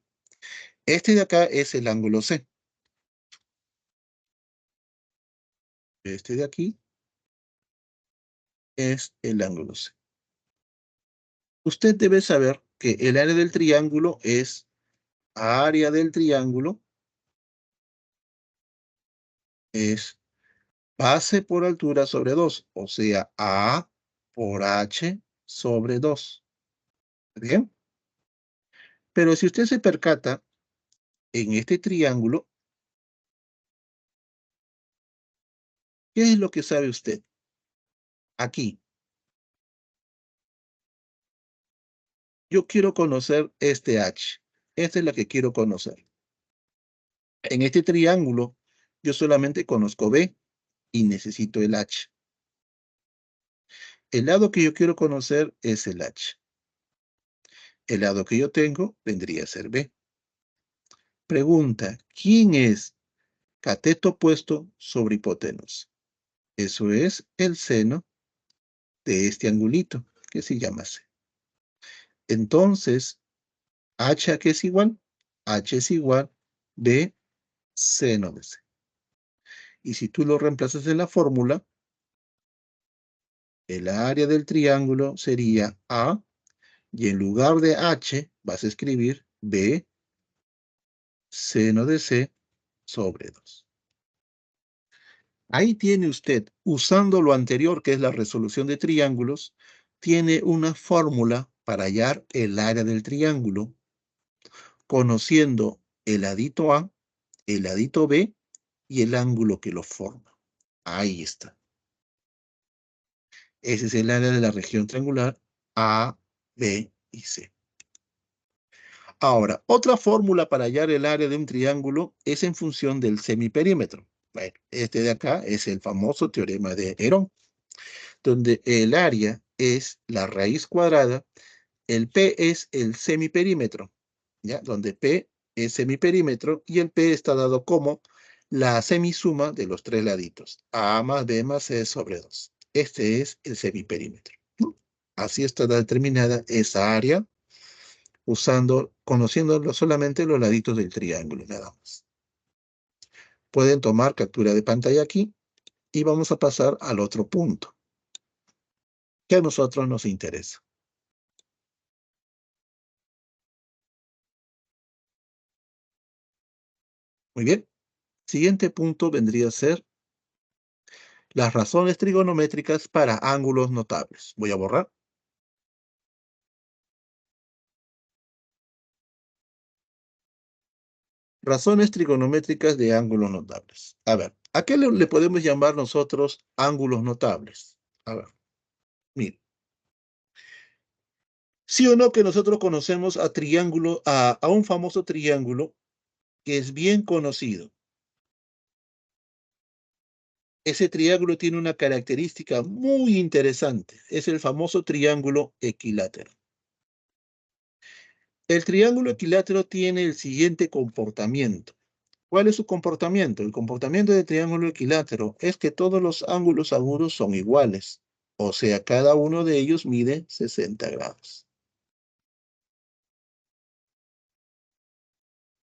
Este de acá es el ángulo C. Este de aquí es el ángulo C. Usted debe saber que el área del triángulo es área del triángulo es base por altura sobre 2, o sea, A por H sobre 2. ¿Bien? Pero si usted se percata, en este triángulo, ¿qué es lo que sabe usted? Aquí, yo quiero conocer este H. Esta es la que quiero conocer. En este triángulo, yo solamente conozco B y necesito el H. El lado que yo quiero conocer es el H. El lado que yo tengo vendría a ser B. Pregunta, ¿quién es cateto opuesto sobre hipotenusa? Eso es el seno de este angulito, que se llama C. Entonces, H a qué es igual? H es igual B seno de C. Y si tú lo reemplazas en la fórmula, el área del triángulo sería A, y en lugar de H vas a escribir B seno de C sobre 2. Ahí tiene usted, usando lo anterior, que es la resolución de triángulos, tiene una fórmula para hallar el área del triángulo, conociendo el ladito A, el ladito B y el ángulo que lo forma. Ahí está. Ese es el área de la región triangular A, B y C. Ahora, otra fórmula para hallar el área de un triángulo es en función del semiperímetro. Bueno, este de acá es el famoso teorema de Herón, donde el área es la raíz cuadrada, el P es el semiperímetro, ¿ya? Donde P es semiperímetro y el P está dado como la semisuma de los tres laditos, A más B más C sobre 2. Este es el semiperímetro, ¿no? Así está determinada esa área conociendo solamente los laditos del triángulo, nada más. Pueden tomar captura de pantalla aquí y vamos a pasar al otro punto que a nosotros nos interesa. Muy bien. Siguiente punto vendría a ser las razones trigonométricas para ángulos notables. Voy a borrar. Razones trigonométricas de ángulos notables. A ver, ¿a qué le podemos llamar nosotros ángulos notables? A ver, mire. Sí o no que nosotros conocemos a un famoso triángulo que es bien conocido. Ese triángulo tiene una característica muy interesante. Es el famoso triángulo equilátero. El triángulo equilátero tiene el siguiente comportamiento. ¿Cuál es su comportamiento? El comportamiento del triángulo equilátero es que todos los ángulos agudos son iguales. O sea, cada uno de ellos mide 60 grados.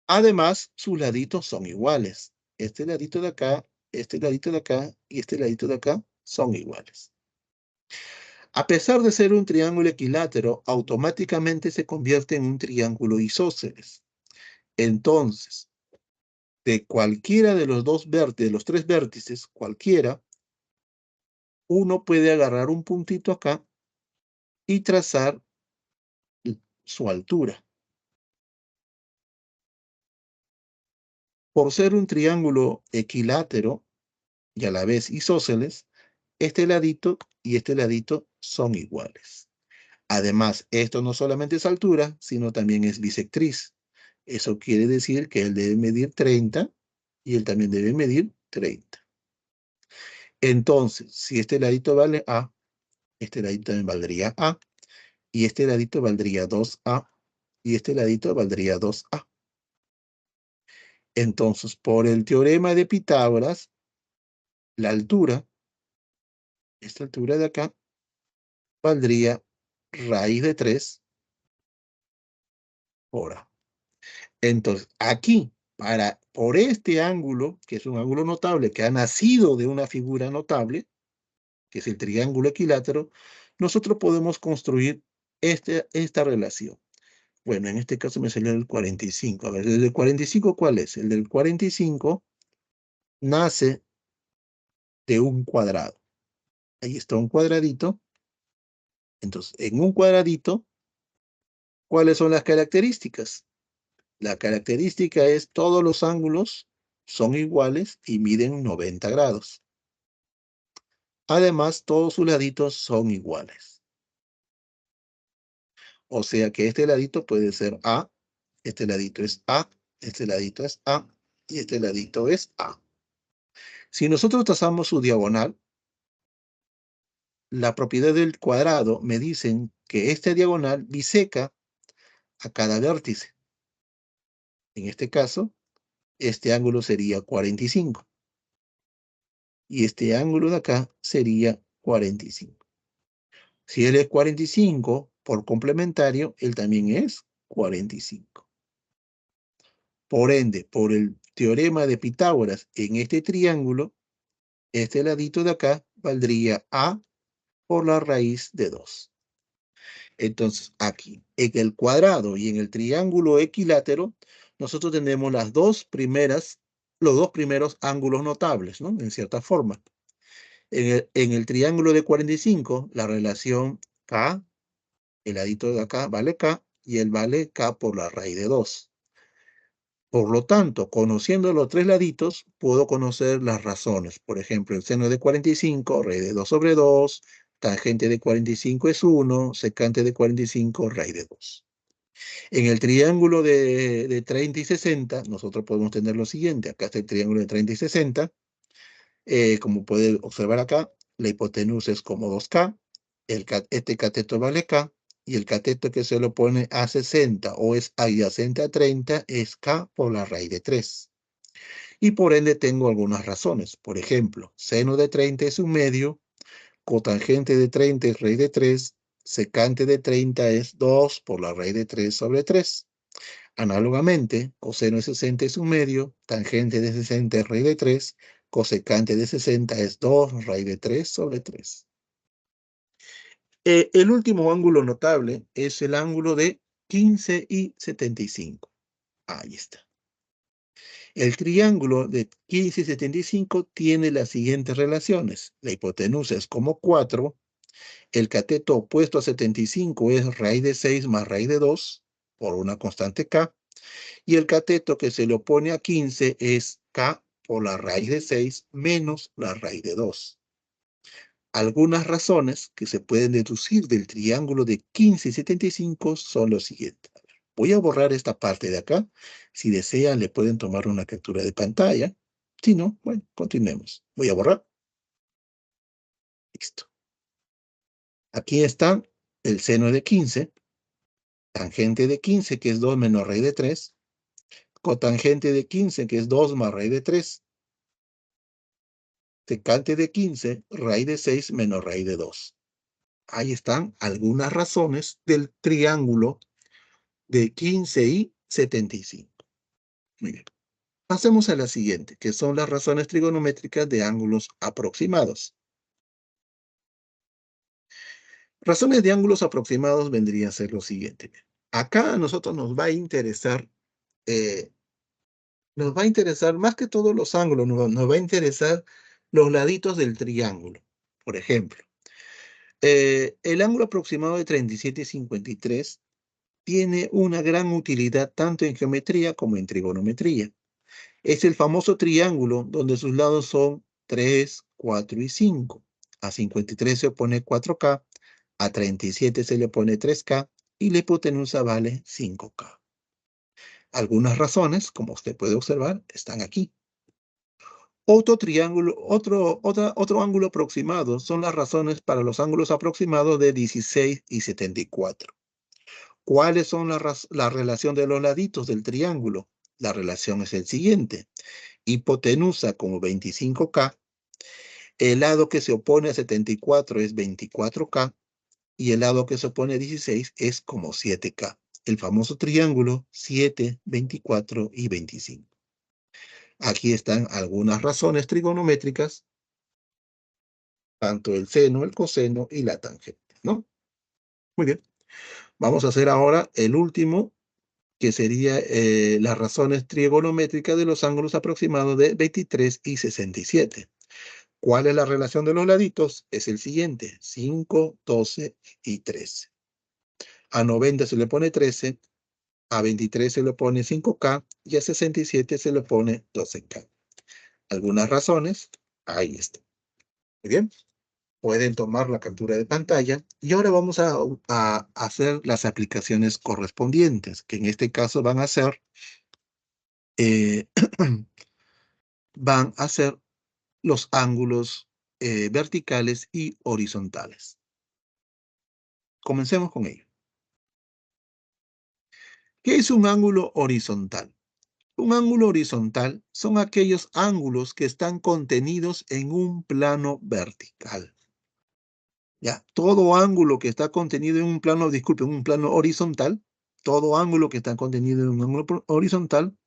Además, sus laditos son iguales. Este ladito de acá, este ladito de acá y este ladito de acá son iguales. A pesar de ser un triángulo equilátero, automáticamente se convierte en un triángulo isósceles. Entonces, de cualquiera de los de los tres vértices, cualquiera, uno puede agarrar un puntito acá y trazar su altura. Por ser un triángulo equilátero y a la vez isósceles, este ladito y este ladito son iguales. Además, esto no solamente es altura, sino también es bisectriz. Eso quiere decir que él debe medir 30 y él también debe medir 30. Entonces, si este ladito vale A, este ladito también valdría A, y este ladito valdría 2A, y este ladito valdría 2A. Entonces, por el teorema de Pitágoras, la altura, esta altura de acá, valdría raíz de 3 por A. Entonces, aquí, por este ángulo, que es un ángulo notable, que ha nacido de una figura notable, que es el triángulo equilátero, nosotros podemos construir esta relación. Bueno, en este caso me salió el 45. A ver, ¿el del 45 cuál es? El del 45 nace de un cuadrado. Ahí está un cuadradito. Entonces, en un cuadradito, ¿cuáles son las características? La característica es todos los ángulos son iguales y miden 90 grados. Además, todos sus laditos son iguales. O sea que este ladito puede ser A, este ladito es A, este ladito es A y este ladito es A. Si nosotros trazamos su diagonal, la propiedad del cuadrado me dicen que esta diagonal biseca a cada vértice. En este caso, este ángulo sería 45. Y este ángulo de acá sería 45. Si él es 45 por complementario, él también es 45. Por ende, por el teorema de Pitágoras en este triángulo, este ladito de acá valdría A por la raíz de 2. Entonces, aquí, en el cuadrado y en el triángulo equilátero, nosotros tenemos los dos primeros ángulos notables, ¿no? En cierta forma. En el triángulo de 45, la relación K, el ladito de acá vale K, y él vale K por la raíz de 2. Por lo tanto, conociendo los tres laditos, puedo conocer las razones. Por ejemplo, el seno de 45, raíz de 2 sobre 2, tangente de 45 es 1, secante de 45, raíz de 2. En el triángulo de 30 y 60, nosotros podemos tener lo siguiente. Acá está el triángulo de 30 y 60. Como puede observar acá, la hipotenusa es como 2K, este cateto vale K, y el cateto que se lo pone a 60 o es adyacente a 30 es K por la raíz de 3. Y por ende tengo algunas razones. Por ejemplo, seno de 30 es un medio, cotangente de 30 es raíz de 3, secante de 30 es 2 por la raíz de 3 sobre 3. Análogamente, coseno de 60 es un medio, tangente de 60 es raíz de 3, cosecante de 60 es 2 raíz de 3 sobre 3. El último ángulo notable es el ángulo de 15 y 75. Ahí está. El triángulo de 15 y 75 tiene las siguientes relaciones. La hipotenusa es como 4, el cateto opuesto a 75 es raíz de 6 más raíz de 2 por una constante K, y el cateto que se le opone a 15 es K por la raíz de 6 menos la raíz de 2. Algunas razones que se pueden deducir del triángulo de 15 y 75 son los siguientes. Voy a borrar esta parte de acá. Si desean, le pueden tomar una captura de pantalla. Si no, bueno, continuemos. Voy a borrar. Listo. Aquí está el seno de 15, tangente de 15, que es 2 menos raíz de 3, cotangente de 15, que es 2 más raíz de 3, secante de 15, raíz de 6 menos raíz de 2. Ahí están algunas razones del triángulo de 15 y 75. Muy bien. Pasemos a la siguiente, que son las razones trigonométricas de ángulos aproximados. Razones de ángulos aproximados vendrían a ser lo siguiente. Acá a nosotros eh, nos va a interesar más que todos los ángulos, nos va a interesar los laditos del triángulo. Por ejemplo, el ángulo aproximado de 37 y 53 tiene una gran utilidad tanto en geometría como en trigonometría. Es el famoso triángulo donde sus lados son 3, 4 y 5. A 53 se opone 4K, a 37 se le pone 3K y la hipotenusa vale 5K. Algunas razones, como usted puede observar, están aquí. Otro ángulo aproximado son las razones para los ángulos aproximados de 16 y 74. ¿Cuáles son la relación de los laditos del triángulo? La relación es el siguiente. Hipotenusa como 25K, el lado que se opone a 74 es 24K y el lado que se opone a 16 es como 7K. El famoso triángulo 7, 24 y 25. Aquí están algunas razones trigonométricas, tanto el seno, el coseno y la tangente, ¿no? Muy bien. Vamos a hacer ahora el último que sería las razones trigonométricas de los ángulos aproximados de 23 y 67. ¿Cuál es la relación de los laditos? Es el siguiente, 5, 12 y 13. A 90 se le pone 13, a 23 se le pone 5K y a 67 se le pone 12K. Algunas razones, ahí está. Muy bien, pueden tomar la captura de pantalla y ahora vamos a hacer las aplicaciones correspondientes, que en este caso van a ser, eh, van a ser los ángulos verticales y horizontales. Comencemos con ello. ¿Qué es un ángulo horizontal? Un ángulo horizontal son aquellos ángulos que están contenidos en un plano vertical. Ya, todo ángulo que está contenido en un plano, disculpe, en un plano horizontal, todo ángulo que está contenido en un ángulo horizontal,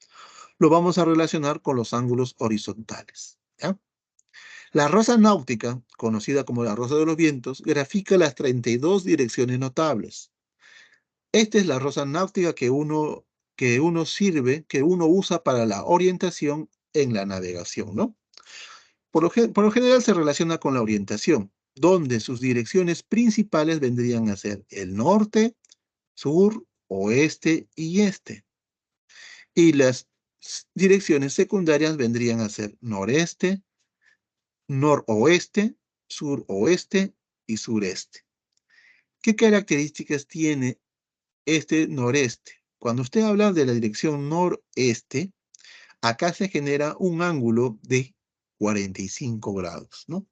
lo vamos a relacionar con los ángulos horizontales. ¿Ya? La rosa náutica, conocida como la rosa de los vientos, grafica las 32 direcciones notables. Esta es la rosa náutica que uno que uno usa para la orientación en la navegación, ¿no? Por lo general se relaciona con la orientación, donde sus direcciones principales vendrían a ser el norte, sur, oeste y este. Y las direcciones secundarias vendrían a ser noreste, noroeste, suroeste y sureste. ¿Qué características tiene este noreste? Cuando usted habla de la dirección noreste, acá se genera un ángulo de 45 grados, ¿no?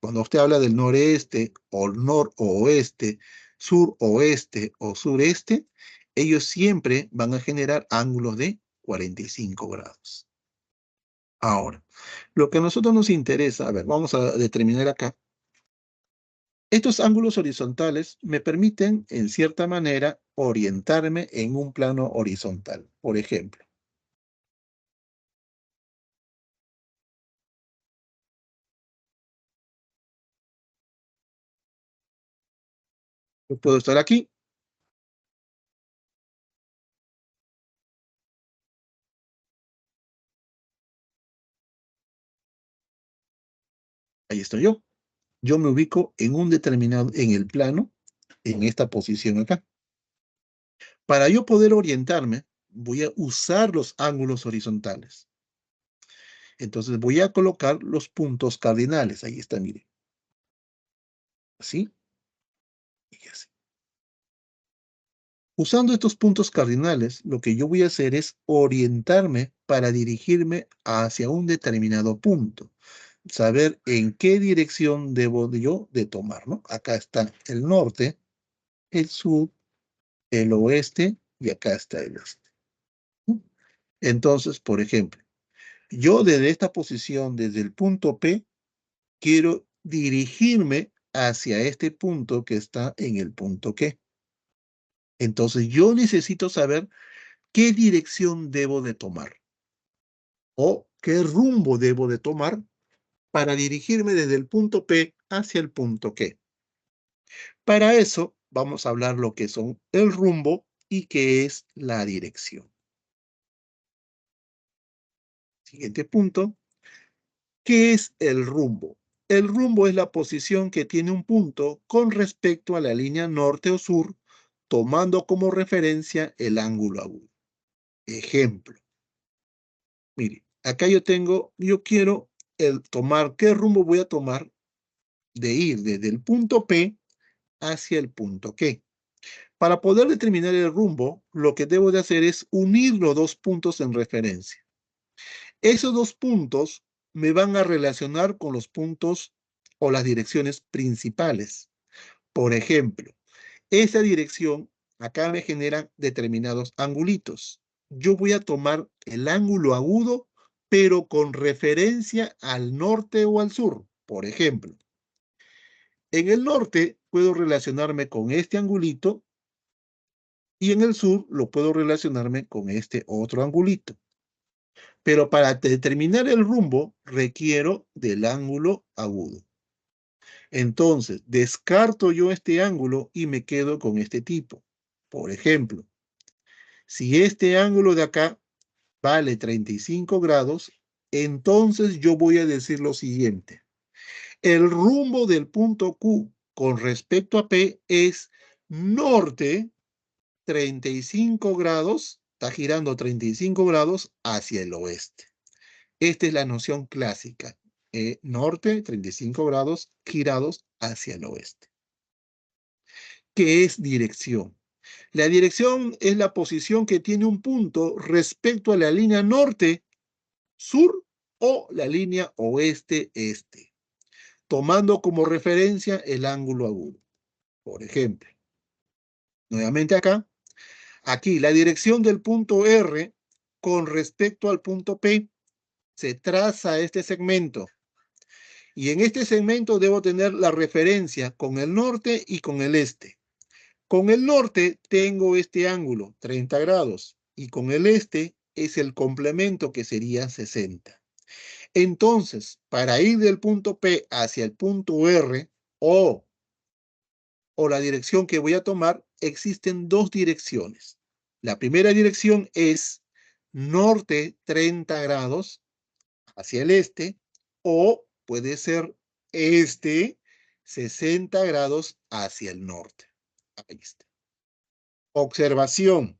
Cuando usted habla del noreste o noroeste, suroeste o sureste, ellos siempre van a generar ángulos de 45 grados. Ahora, lo que a nosotros nos interesa, a ver, vamos a determinar acá. Estos ángulos horizontales me permiten, en cierta manera, orientarme en un plano horizontal. Por ejemplo, yo puedo estar aquí, ahí estoy yo. Yo me ubico en un determinado, en el plano, en esta posición acá. Para yo poder orientarme, voy a usar los ángulos horizontales. Entonces voy a colocar los puntos cardinales. Ahí está, mire. Así y así. Usando estos puntos cardinales, lo que yo voy a hacer es orientarme para dirigirme hacia un determinado punto. Saber en qué dirección debo yo de tomar, ¿no? Acá está el norte, el sur, el oeste y acá está el este. Entonces, por ejemplo, yo desde esta posición, desde el punto P, quiero dirigirme hacia este punto que está en el punto Q. Entonces, yo necesito saber qué dirección debo de tomar o qué rumbo debo de tomar para dirigirme desde el punto P hacia el punto Q. Para eso, vamos a hablar lo que son el rumbo y qué es la dirección. Siguiente punto. ¿Qué es el rumbo? El rumbo es la posición que tiene un punto con respecto a la línea norte o sur, tomando como referencia el ángulo agudo. Ejemplo. Mire, acá yo quiero tomar, ¿qué rumbo voy a tomar? De ir desde el punto P hacia el punto Q. Para poder determinar el rumbo, lo que debo de hacer es unir los dos puntos en referencia. Esos dos puntos me van a relacionar con los puntos o las direcciones principales. Por ejemplo, esa dirección acá me genera determinados angulitos. Yo voy a tomar el ángulo agudo, pero con referencia al norte o al sur. Por ejemplo, en el norte puedo relacionarme con este angulito y en el sur lo puedo relacionarme con este otro angulito. Pero para determinar el rumbo requiero del ángulo agudo. Entonces, descarto yo este ángulo y me quedo con este tipo. Por ejemplo, Si este ángulo de acá vale 35 grados, entonces yo voy a decir lo siguiente. El rumbo del punto Q con respecto a P es norte 35 grados, está girando 35 grados hacia el oeste. Esta es la noción clásica. Norte, 35 grados girados hacia el oeste. ¿Qué es dirección? La dirección es la posición que tiene un punto respecto a la línea norte, sur o la línea oeste-este, tomando como referencia el ángulo agudo. Por ejemplo, nuevamente acá, aquí la dirección del punto R con respecto al punto P se traza este segmento. Y en este segmento debo tener la referencia con el norte y con el este. Con el norte tengo este ángulo, 30 grados, y con el este es el complemento que sería 60. Entonces, para ir del punto P hacia el punto R o la dirección que voy a tomar, existen dos direcciones. La primera dirección es norte 30 grados hacia el este o puede ser este 60 grados hacia el norte. Ahí está. Observación.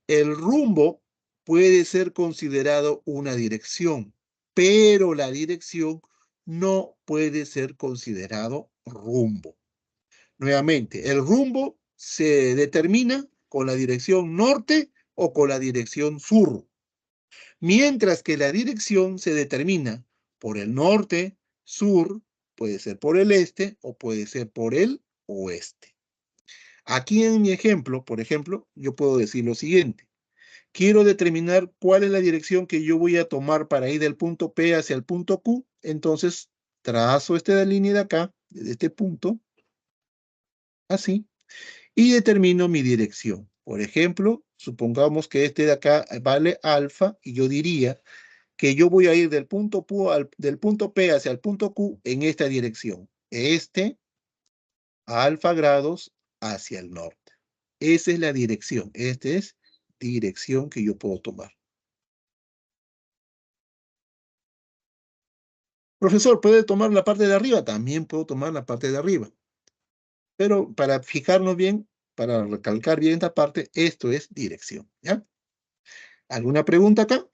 El rumbo puede ser considerado una dirección, pero la dirección no puede ser considerado rumbo. Nuevamente, el rumbo se determina con la dirección norte o con la dirección sur, mientras que la dirección se determina por el norte, sur, puede ser por el este o puede ser por el oeste. Aquí en mi ejemplo, por ejemplo, yo puedo decir lo siguiente. Quiero determinar cuál es la dirección que yo voy a tomar para ir del punto P hacia el punto Q. Entonces, trazo esta línea de acá, de este punto, así, y determino mi dirección. Por ejemplo, supongamos que este de acá vale alfa y yo diría que yo voy a ir del punto P hacia el punto Q en esta dirección. Alfa grados hacia el norte. Esa es la dirección. Esta es dirección que yo puedo tomar. Profesor, ¿puede tomar la parte de arriba? También puedo tomar la parte de arriba. Pero para fijarnos bien, para recalcar bien esta parte, esto es dirección. ¿Ya? ¿Alguna pregunta acá?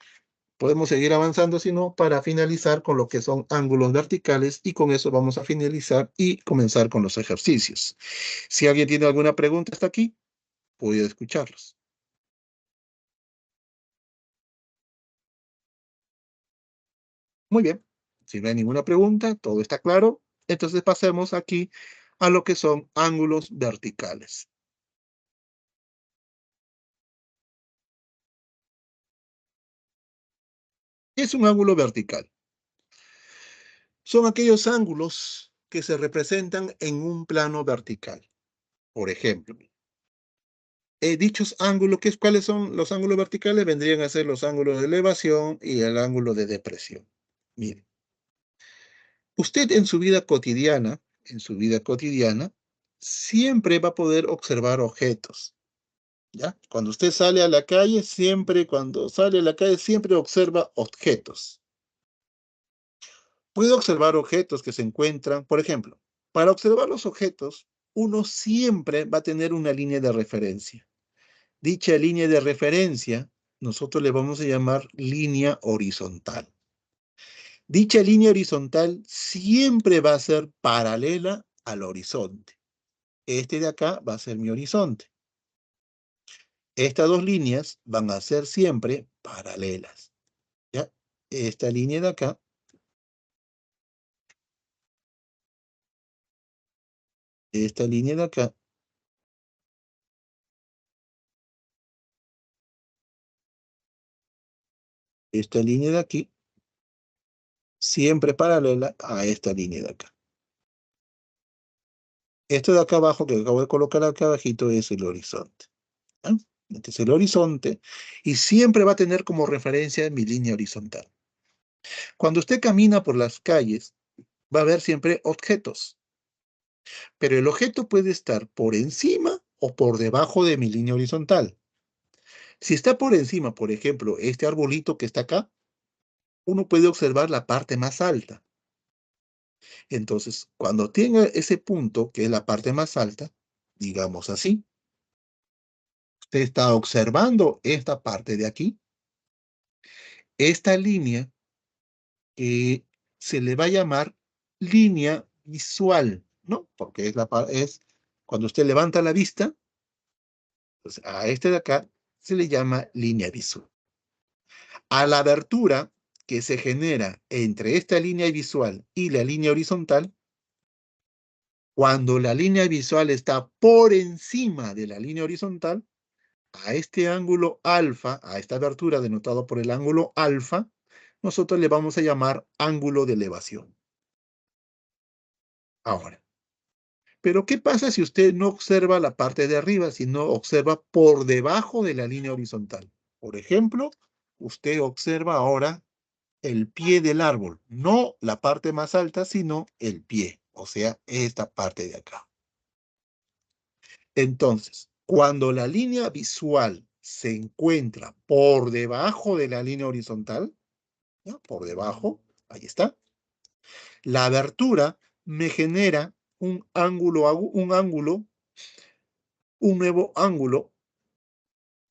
Podemos seguir avanzando, si no, para finalizar con lo que son ángulos verticales y con eso vamos a finalizar y comenzar con los ejercicios. Si alguien tiene alguna pregunta hasta aquí, puedo escucharlos. Muy bien. Si no hay ninguna pregunta, todo está claro. Entonces pasemos aquí a lo que son ángulos verticales. ¿Qué es un ángulo vertical? Son aquellos ángulos que se representan en un plano vertical. Por ejemplo, dichos ángulos, ¿cuáles son los ángulos verticales? Vendrían a ser los ángulos de elevación y el ángulo de depresión. Miren, usted en su vida cotidiana, siempre va a poder observar objetos. ¿Ya? Cuando usted sale a la calle, cuando sale a la calle, siempre observa objetos. Puede observar objetos que se encuentran, por ejemplo, para observar los objetos, uno siempre va a tener una línea de referencia. Dicha línea de referencia, nosotros le vamos a llamar línea horizontal. Dicha línea horizontal siempre va a ser paralela al horizonte. Este de acá va a ser mi horizonte. Estas dos líneas van a ser siempre paralelas. ¿Ya? Esta línea de acá, esta línea de acá, esta línea de aquí, siempre paralela a esta línea de acá. Esto de acá abajo que acabo de colocar acá abajito es el horizonte. ¿Ah? Este es el horizonte y siempre va a tener como referencia mi línea horizontal. Cuando usted camina por las calles, va a ver siempre objetos, pero el objeto puede estar por encima o por debajo de mi línea horizontal. Si está por encima, por ejemplo, este arbolito que está acá, uno puede observar la parte más alta. Entonces, cuando tenga ese punto, que es la parte más alta, digamos así, usted está observando esta parte de aquí, esta línea que se le va a llamar línea visual, ¿no? Porque es cuando usted levanta la vista, pues a este de acá se le llama línea visual. A la abertura que se genera entre esta línea visual y la línea horizontal, cuando la línea visual está por encima de la línea horizontal, a este ángulo alfa, a esta abertura denotado por el ángulo alfa, nosotros le vamos a llamar ángulo de elevación. Ahora, pero ¿qué pasa si usted no observa la parte de arriba, sino observa por debajo de la línea horizontal? Por ejemplo, usted observa ahora el pie del árbol, no la parte más alta, sino el pie, o sea, esta parte de acá. Entonces, cuando la línea visual se encuentra por debajo de la línea horizontal, ¿ya? Por debajo, ahí está, la abertura me genera un nuevo ángulo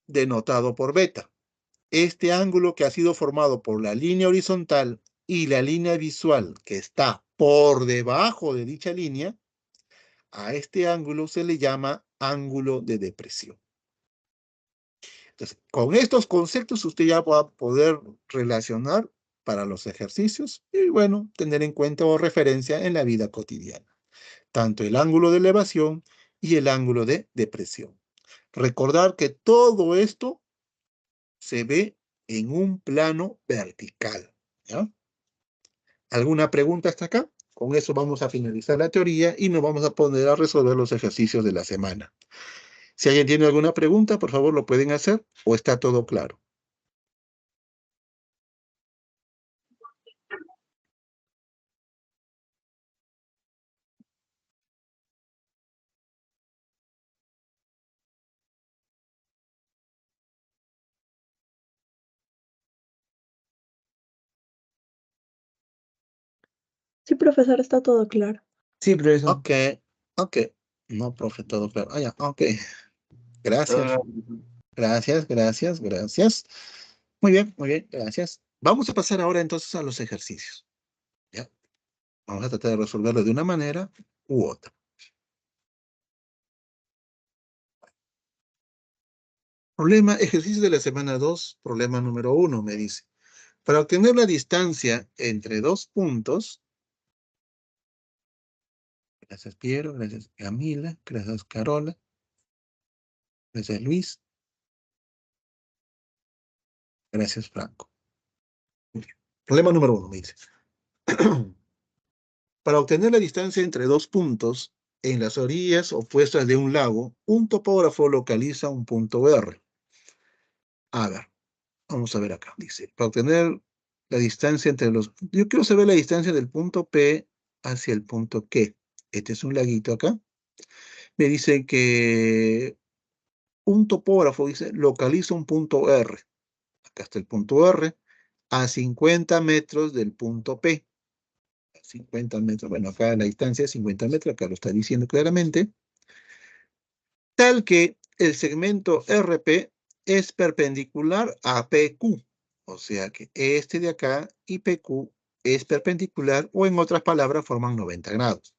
denotado por beta. Este ángulo que ha sido formado por la línea horizontal y la línea visual que está por debajo de dicha línea, a este ángulo se le llama ángulo de depresión. Entonces, con estos conceptos usted ya va a poder relacionar para los ejercicios y, bueno, tener en cuenta o referencia en la vida cotidiana, tanto el ángulo de elevación y el ángulo de depresión. Recordar que todo esto se ve en un plano vertical, ¿ya? ¿Alguna pregunta hasta acá? Con eso vamos a finalizar la teoría y nos vamos a poner a resolver los ejercicios de la semana. Si alguien tiene alguna pregunta, por favor lo pueden hacer o está todo claro. Sí, profesor, está todo claro. Sí, profesor. Ok, ok. No, profe, todo claro. Ah, ya, ok. Gracias, gracias, gracias, gracias. Muy bien, gracias. Vamos a pasar ahora entonces a los ejercicios. ¿Ya? Vamos a tratar de resolverlo de una manera u otra. Problema, ejercicio de la semana 2, problema número 1, me dice. Para obtener la distancia entre dos puntos, gracias Piero, gracias Camila, gracias Carola, gracias Luis, gracias Franco. Problema número 1, me dice. Para obtener la distancia entre dos puntos en las orillas opuestas de un lago, un topógrafo localiza un punto R. A ver, vamos a ver acá. Dice, para obtener la distancia entre los... Yo quiero saber la distancia del punto P hacia el punto Q. Este es un laguito acá. Me dice que un topógrafo, dice, localiza un punto R. Acá está el punto R, a 50 metros del punto P. 50 metros, bueno, acá la distancia es 50 metros, acá lo está diciendo claramente, tal que el segmento RP es perpendicular a PQ, o sea que este de acá y PQ es perpendicular, o en otras palabras, forman 90 grados,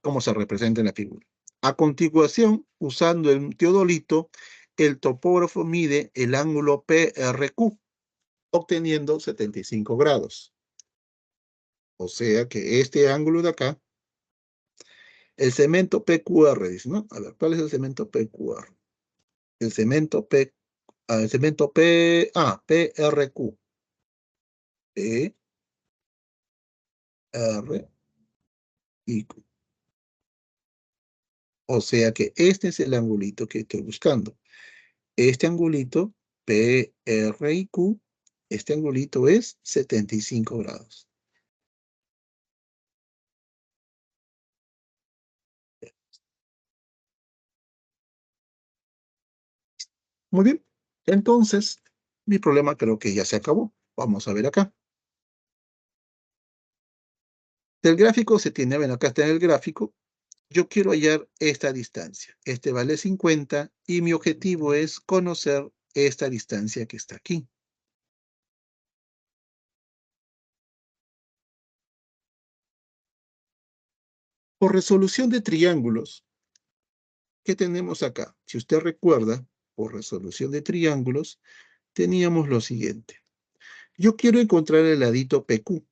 como se representa en la figura. A continuación, usando el teodolito, el topógrafo mide el ángulo PRQ, obteniendo 75 grados. O sea que este ángulo de acá, el segmento PQR, dice, ¿no? A ver, ¿cuál es el segmento PQR? El segmento el segmento PRQ. P, R y Q. O sea que este es el angulito que estoy buscando. Este angulito, P, R y Q, este angulito es 75 grados. Muy bien. Entonces, mi problema creo que ya se acabó. Vamos a ver acá. Del gráfico se tiene, bueno, acá está en el gráfico. Yo quiero hallar esta distancia. Este vale 50 y mi objetivo es conocer esta distancia que está aquí. Por resolución de triángulos, ¿qué tenemos acá? Si usted recuerda, por resolución de triángulos, teníamos lo siguiente. Yo quiero encontrar el ladito PQ.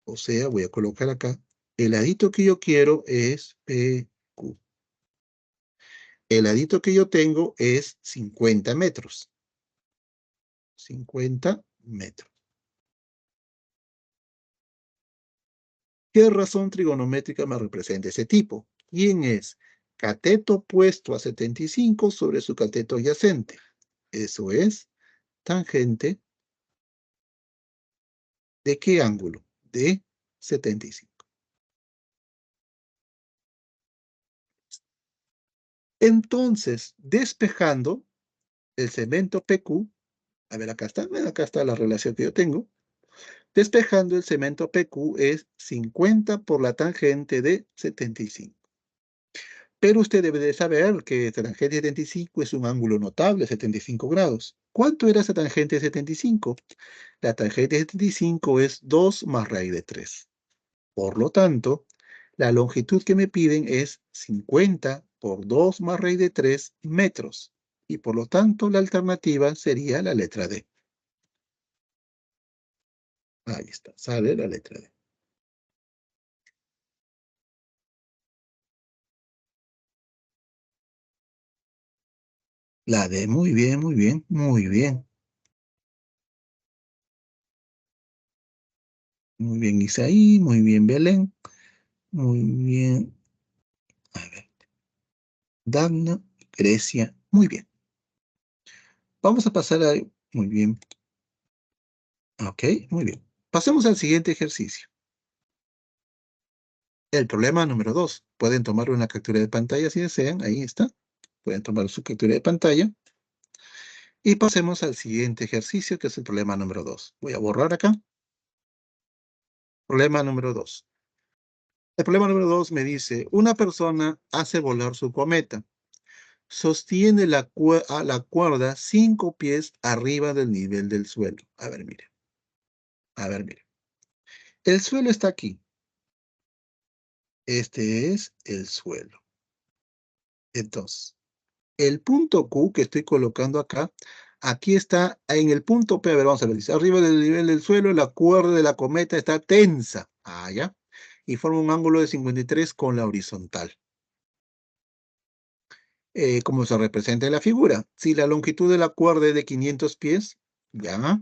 O sea, voy a colocar acá. El ladito que yo quiero es PQ. El ladito que yo tengo es 50 metros. 50 metros. ¿Qué razón trigonométrica me representa ese tipo? ¿Quién es? Cateto opuesto a 75 sobre su cateto adyacente. Eso es tangente. ¿De qué ángulo? De 75. Entonces, despejando el segmento PQ, a ver, acá está la relación que yo tengo. Despejando el segmento PQ es 50 por la tangente de 75. Pero usted debe de saber que esta tangente de 75 es un ángulo notable, 75 grados. ¿Cuánto era esa tangente de 75? La tangente de 75 es 2 más raíz de 3. Por lo tanto, la longitud que me piden es 50 por 2 más raíz de 3 metros. Y por lo tanto, la alternativa sería la letra D. Ahí está, sale la letra D. La D, muy bien, muy bien, muy bien. Muy bien, Isaí, muy bien, Belén. Muy bien, a ver, Dagna, Grecia, muy bien. Vamos a pasar a... Muy bien. Ok, muy bien. Pasemos al siguiente ejercicio. El problema número 2. Pueden tomar una captura de pantalla si desean. Ahí está. Pueden tomar su captura de pantalla. Y pasemos al siguiente ejercicio, que es el problema número 2. Voy a borrar acá. Problema número 2. El problema número 2 me dice, una persona hace volar su cometa. Sostiene la cuerda 5 pies arriba del nivel del suelo. A ver, mire. A ver, mire. El suelo está aquí. Este es el suelo. Entonces, el punto Q que estoy colocando acá, aquí está en el punto P. A ver, vamos a ver. Dice, arriba del nivel del suelo, la cuerda de la cometa está tensa. Ah, ya. Y forma un ángulo de 53 con la horizontal. Como se representa en la figura. Si la longitud de la cuerda es de 500 pies, ya,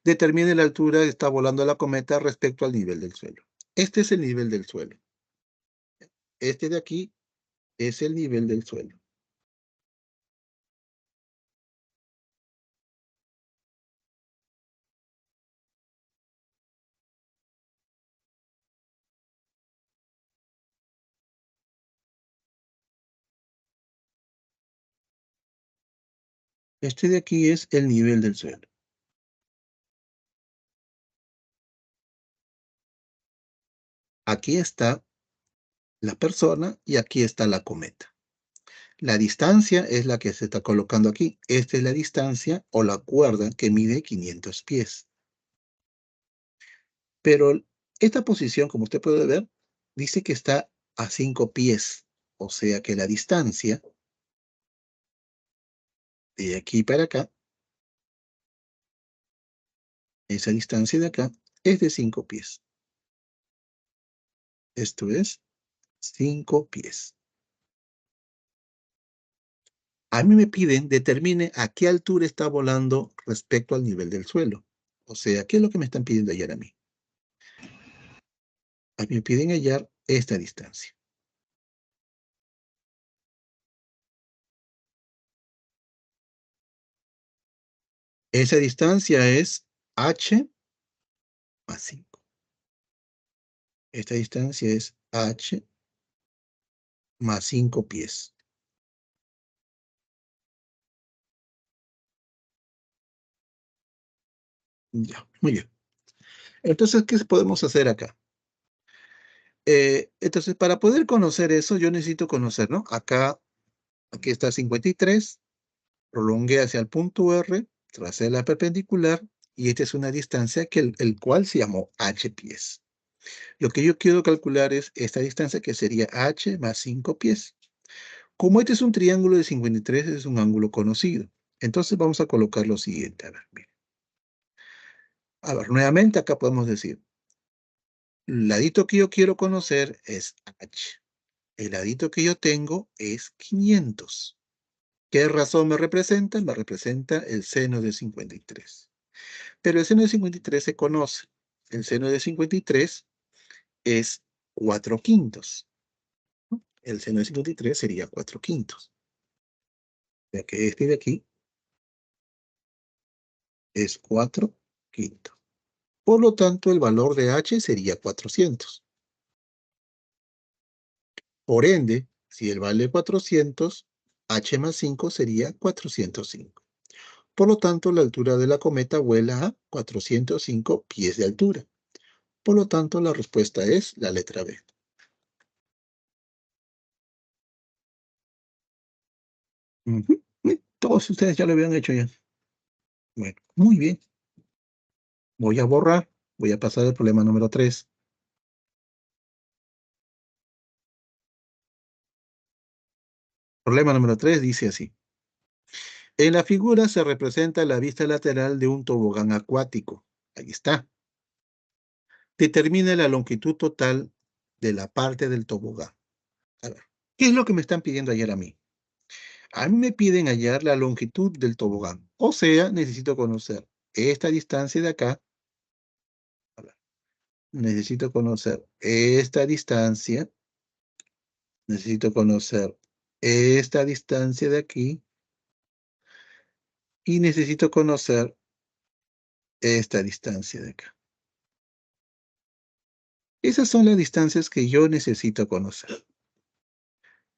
determine la altura que está volando la cometa respecto al nivel del suelo. Este es el nivel del suelo. Este de aquí es el nivel del suelo. Este de aquí es el nivel del suelo. Aquí está la persona y aquí está la cometa. La distancia es la que se está colocando aquí. Esta es la distancia o la cuerda que mide 500 pies. Pero esta posición, como usted puede ver, dice que está a 5 pies. O sea que la distancia de aquí para acá, esa distancia de acá, es de 5 pies. Esto es 5 pies. A mí me piden, determine a qué altura está volando respecto al nivel del suelo. O sea, ¿qué es lo que me están pidiendo hallar a mí? A mí me piden hallar esta distancia. Esa distancia es h más 5. Esta distancia es h más 5 pies. Ya, muy bien. Entonces, ¿qué podemos hacer acá? Entonces, para poder conocer eso, yo necesito conocer, ¿no? Acá, aquí está 53, prolongué hacia el punto R, tracé la perpendicular, y esta es una distancia que el cual se llamó h pies. Lo que yo quiero calcular es esta distancia, que sería h más 5 pies. Como este es un triángulo de 53, es un ángulo conocido. Entonces vamos a colocar lo siguiente. A ver, miren. A ver, nuevamente acá podemos decir, el ladito que yo quiero conocer es h. El ladito que yo tengo es 500. ¿Qué razón me representa? Me representa el seno de 53. Pero el seno de 53 se conoce. El seno de 53 es 4 quintos. El seno de 53 sería 4 quintos. Ya que este de aquí es 4 quintos. Por lo tanto, el valor de h sería 400. Por ende, si el vale 400, h más 5 sería 405. Por lo tanto, la altura de la cometa vuela a 405 pies de altura. Por lo tanto, la respuesta es la letra B. Ujú. Todos ustedes ya lo habían hecho ya. Bueno, muy bien. Voy a borrar. Voy a pasar al problema número 3. Problema número 3 dice así. En la figura se representa la vista lateral de un tobogán acuático. Ahí está. Determina la longitud total de la parte del tobogán. A ver, ¿qué es lo que me están pidiendo ayer a mí? A mí me piden hallar la longitud del tobogán. O sea, necesito conocer esta distancia de acá. A ver, necesito conocer esta distancia. Necesito conocer esta distancia de aquí. Y necesito conocer esta distancia de acá. Esas son las distancias que yo necesito conocer.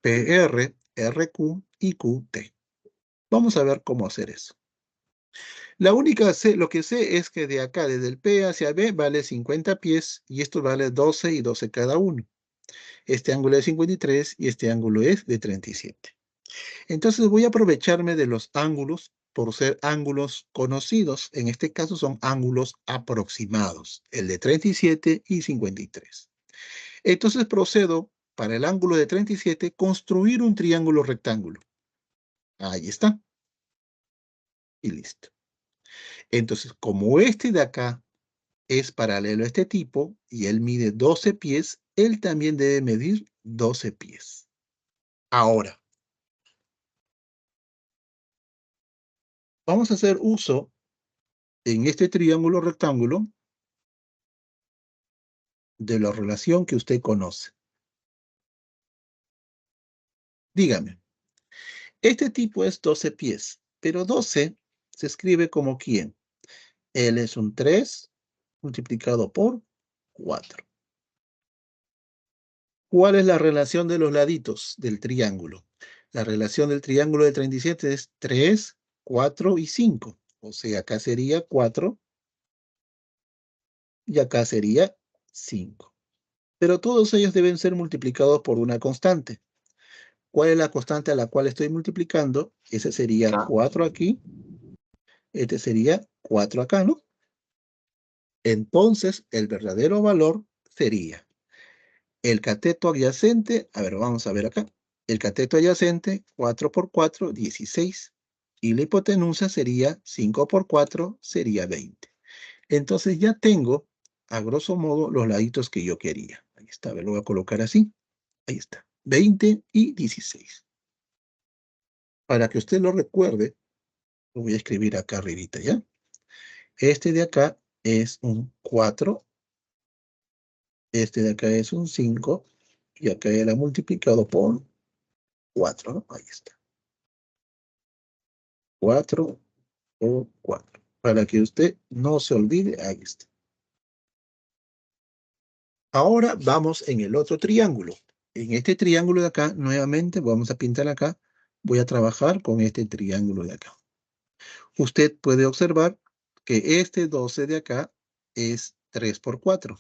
PR, RQ y QT. Vamos a ver cómo hacer eso. Lo que sé es que de acá, desde el P hacia B, vale 50 pies y esto vale 12 y 12 cada uno. Este ángulo es 53 y este ángulo es de 37. Entonces voy a aprovecharme de los ángulos por ser ángulos conocidos. En este caso son ángulos aproximados, el de 37 y 53. Entonces procedo para el ángulo de 37 construir un triángulo rectángulo. Ahí está. Y listo. Entonces, como este de acá es paralelo a este tipo y él mide 12 pies, él también debe medir 12 pies. Ahora, vamos a hacer uso en este triángulo rectángulo de la relación que usted conoce. Dígame, este tipo es 12 pies, pero 12 se escribe como ¿quién? Él es un 3 multiplicado por 4. ¿Cuál es la relación de los laditos del triángulo? La relación del triángulo de 37 es 3, 4 y 5. O sea, acá sería 4 y acá sería 5. Pero todos ellos deben ser multiplicados por una constante. ¿Cuál es la constante a la cual estoy multiplicando? Ese sería 4 aquí. Este sería 4 acá, ¿no? Entonces, el verdadero valor sería el cateto adyacente. A ver, vamos a ver acá. El cateto adyacente, 4 por 4, 16. Y la hipotenusa sería 5 por 4, sería 20. Entonces ya tengo, a grosso modo, los laditos que yo quería. Ahí está, lo voy a colocar así. Ahí está, 20 y 16. Para que usted lo recuerde, lo voy a escribir acá arribita, ¿ya? Este de acá es un 4. Este de acá es un 5. Y acá era multiplicado por 4, ¿no? Ahí está. 4 por 4. Para que usted no se olvide, ahí está. Ahora vamos en el otro triángulo. En este triángulo de acá, nuevamente, vamos a pintar acá. Voy a trabajar con este triángulo de acá. Usted puede observar que este 12 de acá es 3 por 4.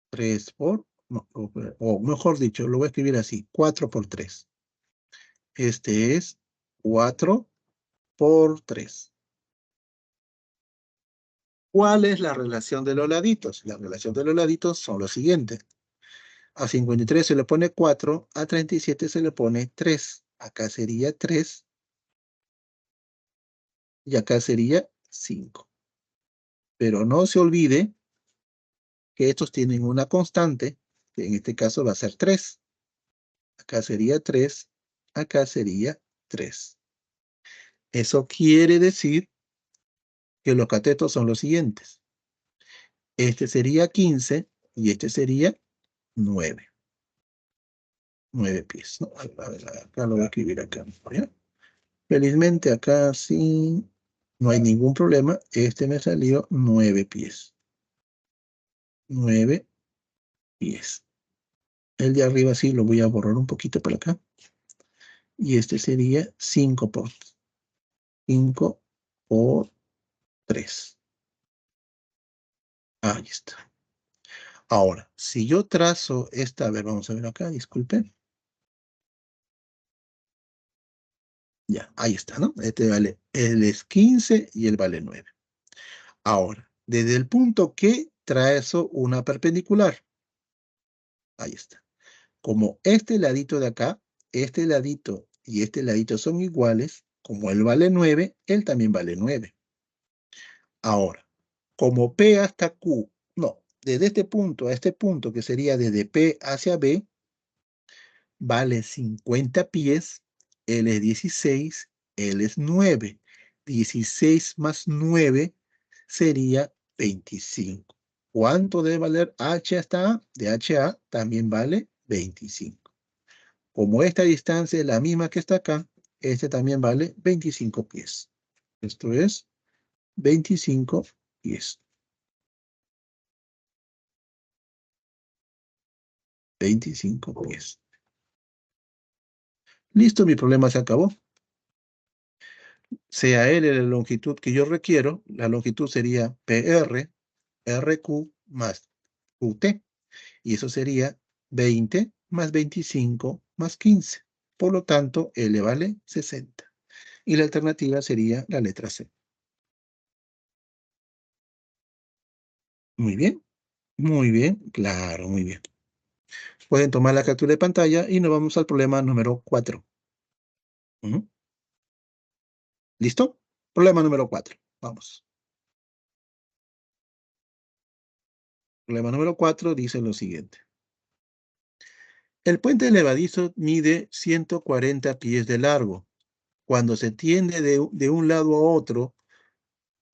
3 por, no, o mejor dicho, lo voy a escribir así, 4 por 3. Este es 4 por 3. ¿Cuál es la relación de los laditos? La relación de los laditos son los siguientes. A 53 se le pone 4, a 37 se le pone 3. Acá sería 3 y acá sería 5. Pero no se olvide que estos tienen una constante, que en este caso va a ser 3. Acá sería 3, acá sería 3. Eso quiere decir que los catetos son los siguientes. Este sería 15 y este sería 9. 9 pies, ¿no? A ver, acá lo voy a escribir acá, ¿ya? Felizmente acá sí no hay ningún problema. Este me salió 9 pies. 9 pies. El de arriba sí lo voy a borrar un poquito para acá. Y este sería 5 por 3. Ahí está. Ahora, si yo trazo esta, a ver, vamos a ver acá, disculpen. Ya, ahí está, ¿no? Este vale, él es 15 y él vale 9. Ahora, desde el punto que trazo una perpendicular. Ahí está. Como este ladito de acá, este ladito y este ladito son iguales, como él vale 9, él también vale 9. Ahora, como P hasta Q, no, desde este punto a este punto, que sería desde P hacia B, vale 50 pies, él es 16, él es 9. 16 más 9 sería 25. ¿Cuánto debe valer H hasta A? De H a A también vale 25. Como esta distancia es la misma que está acá, este también vale 25 pies. Esto es 25 pies. 25 pies. Listo, mi problema se acabó. Sea L la longitud que yo requiero, la longitud sería PR, RQ más QT. Y eso sería 20 más 25 más 15. Por lo tanto, L vale 60. Y la alternativa sería la letra C. Muy bien, claro, muy bien. Pueden tomar la captura de pantalla y nos vamos al problema número 4. ¿Listo? Problema número 4. Vamos. Problema número 4 dice lo siguiente. El puente levadizo mide 140 pies de largo. Cuando se tiende de un lado a otro,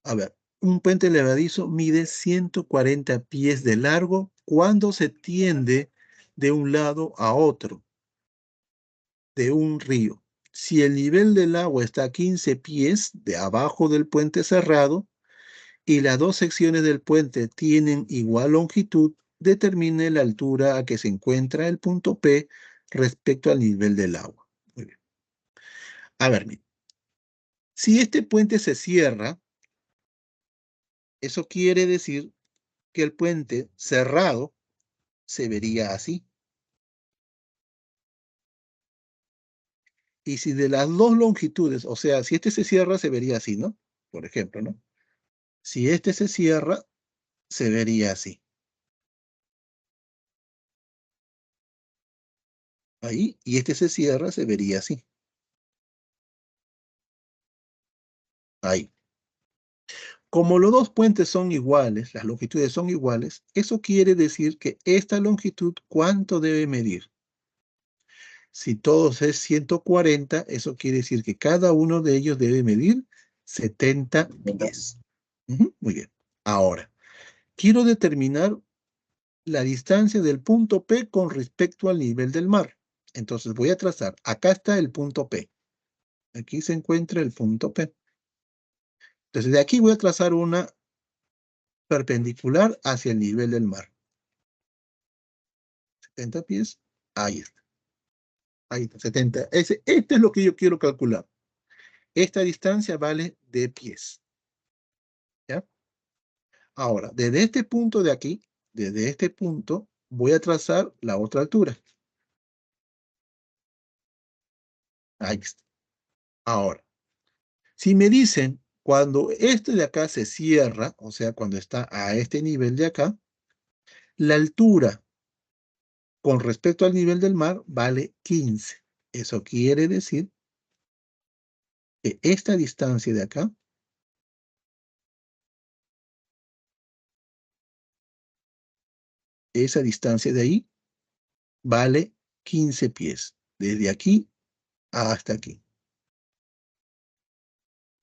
a ver, un puente levadizo mide 140 pies de largo cuando se tiende de un lado a otro de un río. Si el nivel del agua está a 15 pies de abajo del puente cerrado y las dos secciones del puente tienen igual longitud, determine la altura a que se encuentra el punto P respecto al nivel del agua. Muy bien. A ver, mira. Si este puente se cierra, eso quiere decir que el puente cerrado se vería así. Y si de las dos longitudes, o sea, si este se cierra, se vería así, ¿no? Por ejemplo, ¿no? Si este se cierra, se vería así. Ahí, y este se cierra, se vería así. Ahí. Como los dos puentes son iguales, las longitudes son iguales, eso quiere decir que esta longitud, ¿cuánto debe medir? Si todos es 140, eso quiere decir que cada uno de ellos debe medir 70 pies. Muy bien. Ahora, quiero determinar la distancia del punto P con respecto al nivel del mar. Entonces voy a trazar. Acá está el punto P. Aquí se encuentra el punto P. Entonces de aquí voy a trazar una perpendicular hacia el nivel del mar. 70 pies. Ahí está. Ahí está, 70. Este es lo que yo quiero calcular. esta distancia vale de pies. ¿Ya? Ahora, desde este punto de aquí, desde este punto, voy a trazar la otra altura. Ahí está. Ahora, si me dicen, cuando este de acá se cierra, o sea, cuando está a este nivel de acá, la altura con respecto al nivel del mar vale 15. Eso quiere decir que esta distancia de acá, esa distancia de ahí, vale 15 pies. Desde aquí hasta aquí.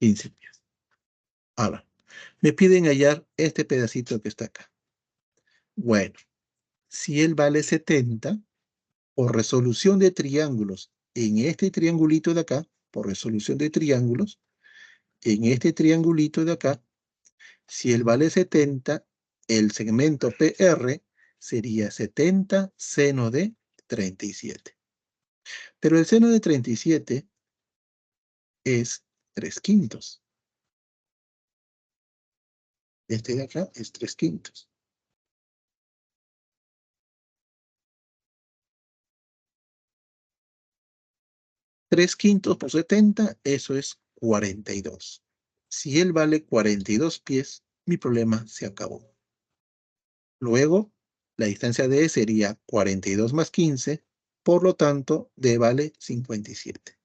15 pies. Ahora, me piden hallar este pedacito que está acá. Bueno, si él vale 70, por resolución de triángulos, en este triangulito de acá, por resolución de triángulos, en este triangulito de acá, si él vale 70, el segmento PR sería 70 seno de 37. Pero el seno de 37 es 3/5. Este de acá es 3/5. 3/5 por 70, eso es 42. Si él vale 42 pies, mi problema se acabó. Luego, la distancia de E sería 42 más 15, por lo tanto, D vale 57.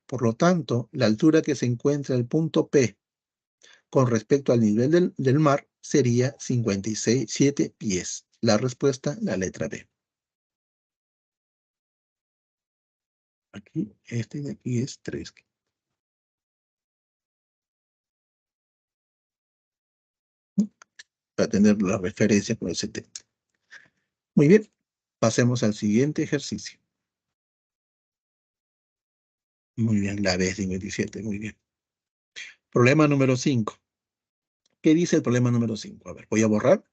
Por lo tanto, la altura que se encuentra el punto P con respecto al nivel del mar sería 57 pies. La respuesta, la letra B. Aquí, este de aquí es 3. Para tener la referencia con el 70. Muy bien, pasemos al siguiente ejercicio. Muy bien, la B es 57, muy bien. Problema número 5. ¿Qué dice el problema número 5? A ver, voy a borrar.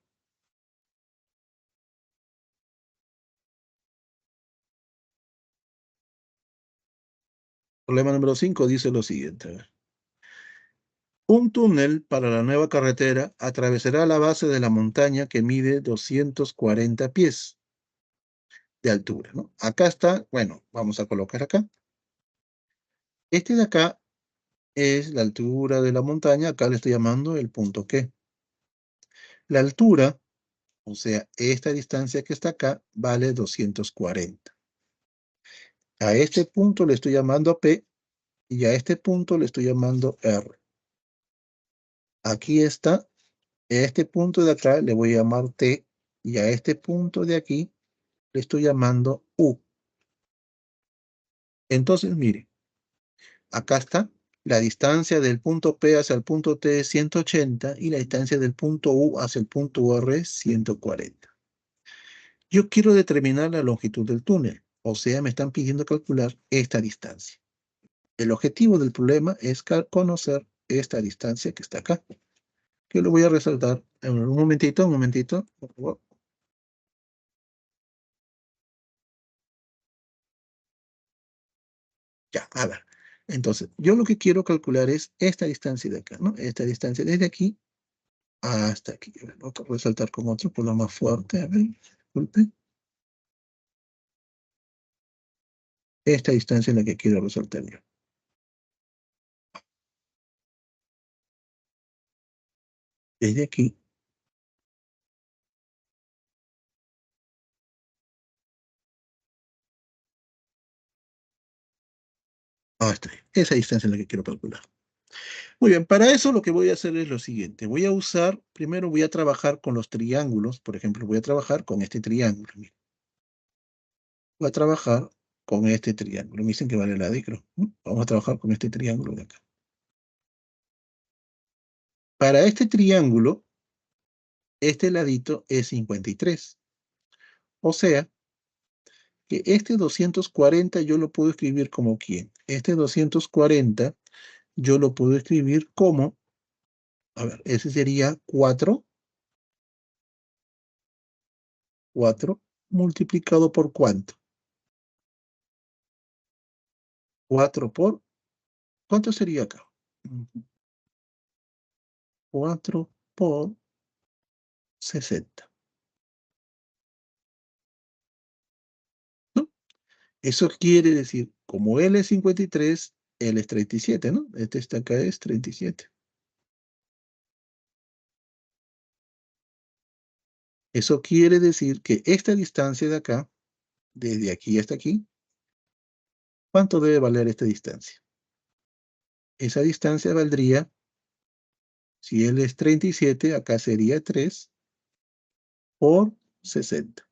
Problema número 5 dice lo siguiente. A ver. Un túnel para la nueva carretera atravesará la base de la montaña que mide 240 pies de altura, ¿no? Acá está, bueno, vamos a colocar acá. Este de acá es la altura de la montaña, acá le estoy llamando el punto Q. La altura, o sea, esta distancia que está acá, vale 240. A este punto le estoy llamando P y a este punto le estoy llamando R. Aquí está, a este punto de acá le voy a llamar T y a este punto de aquí le estoy llamando U. Entonces, mire, acá está. La distancia del punto P hacia el punto T es 180 y la distancia del punto U hacia el punto R es 140. Yo quiero determinar la longitud del túnel, o sea, me están pidiendo calcular esta distancia. El objetivo del problema es conocer esta distancia que está acá, que lo voy a resaltar en un momentito, por favor. Ya, a ver. Entonces, yo lo que quiero calcular es esta distancia de acá, ¿no? Esta distancia desde aquí hasta aquí. A ver, voy a resaltar con otro color más fuerte. A ver, disculpe. Esta distancia es la que quiero resaltar yo. Desde aquí hasta ahí. Esa distancia es la que quiero calcular. Muy bien, para eso lo que voy a hacer es lo siguiente. Voy a usar, primero voy a trabajar con los triángulos. Por ejemplo, voy a trabajar con este triángulo. Mira. Voy a trabajar con este triángulo. Me dicen que vale la D, creo. Vamos a trabajar con este triángulo de acá. Para este triángulo, este ladito es 53. O sea, que este 240 yo lo puedo escribir como ¿quién? Este 240 yo lo puedo escribir como, a ver, ese sería 4 multiplicado por ¿cuánto? 4 por ¿Cuánto sería acá? 4 por 60. ¿No? Eso quiere decir, como L es 53, L es 37, ¿no? Este está acá es 37. Eso quiere decir que esta distancia de acá, desde aquí hasta aquí, ¿cuánto debe valer esta distancia? Esa distancia valdría, si L es 37, acá sería 3 por 60.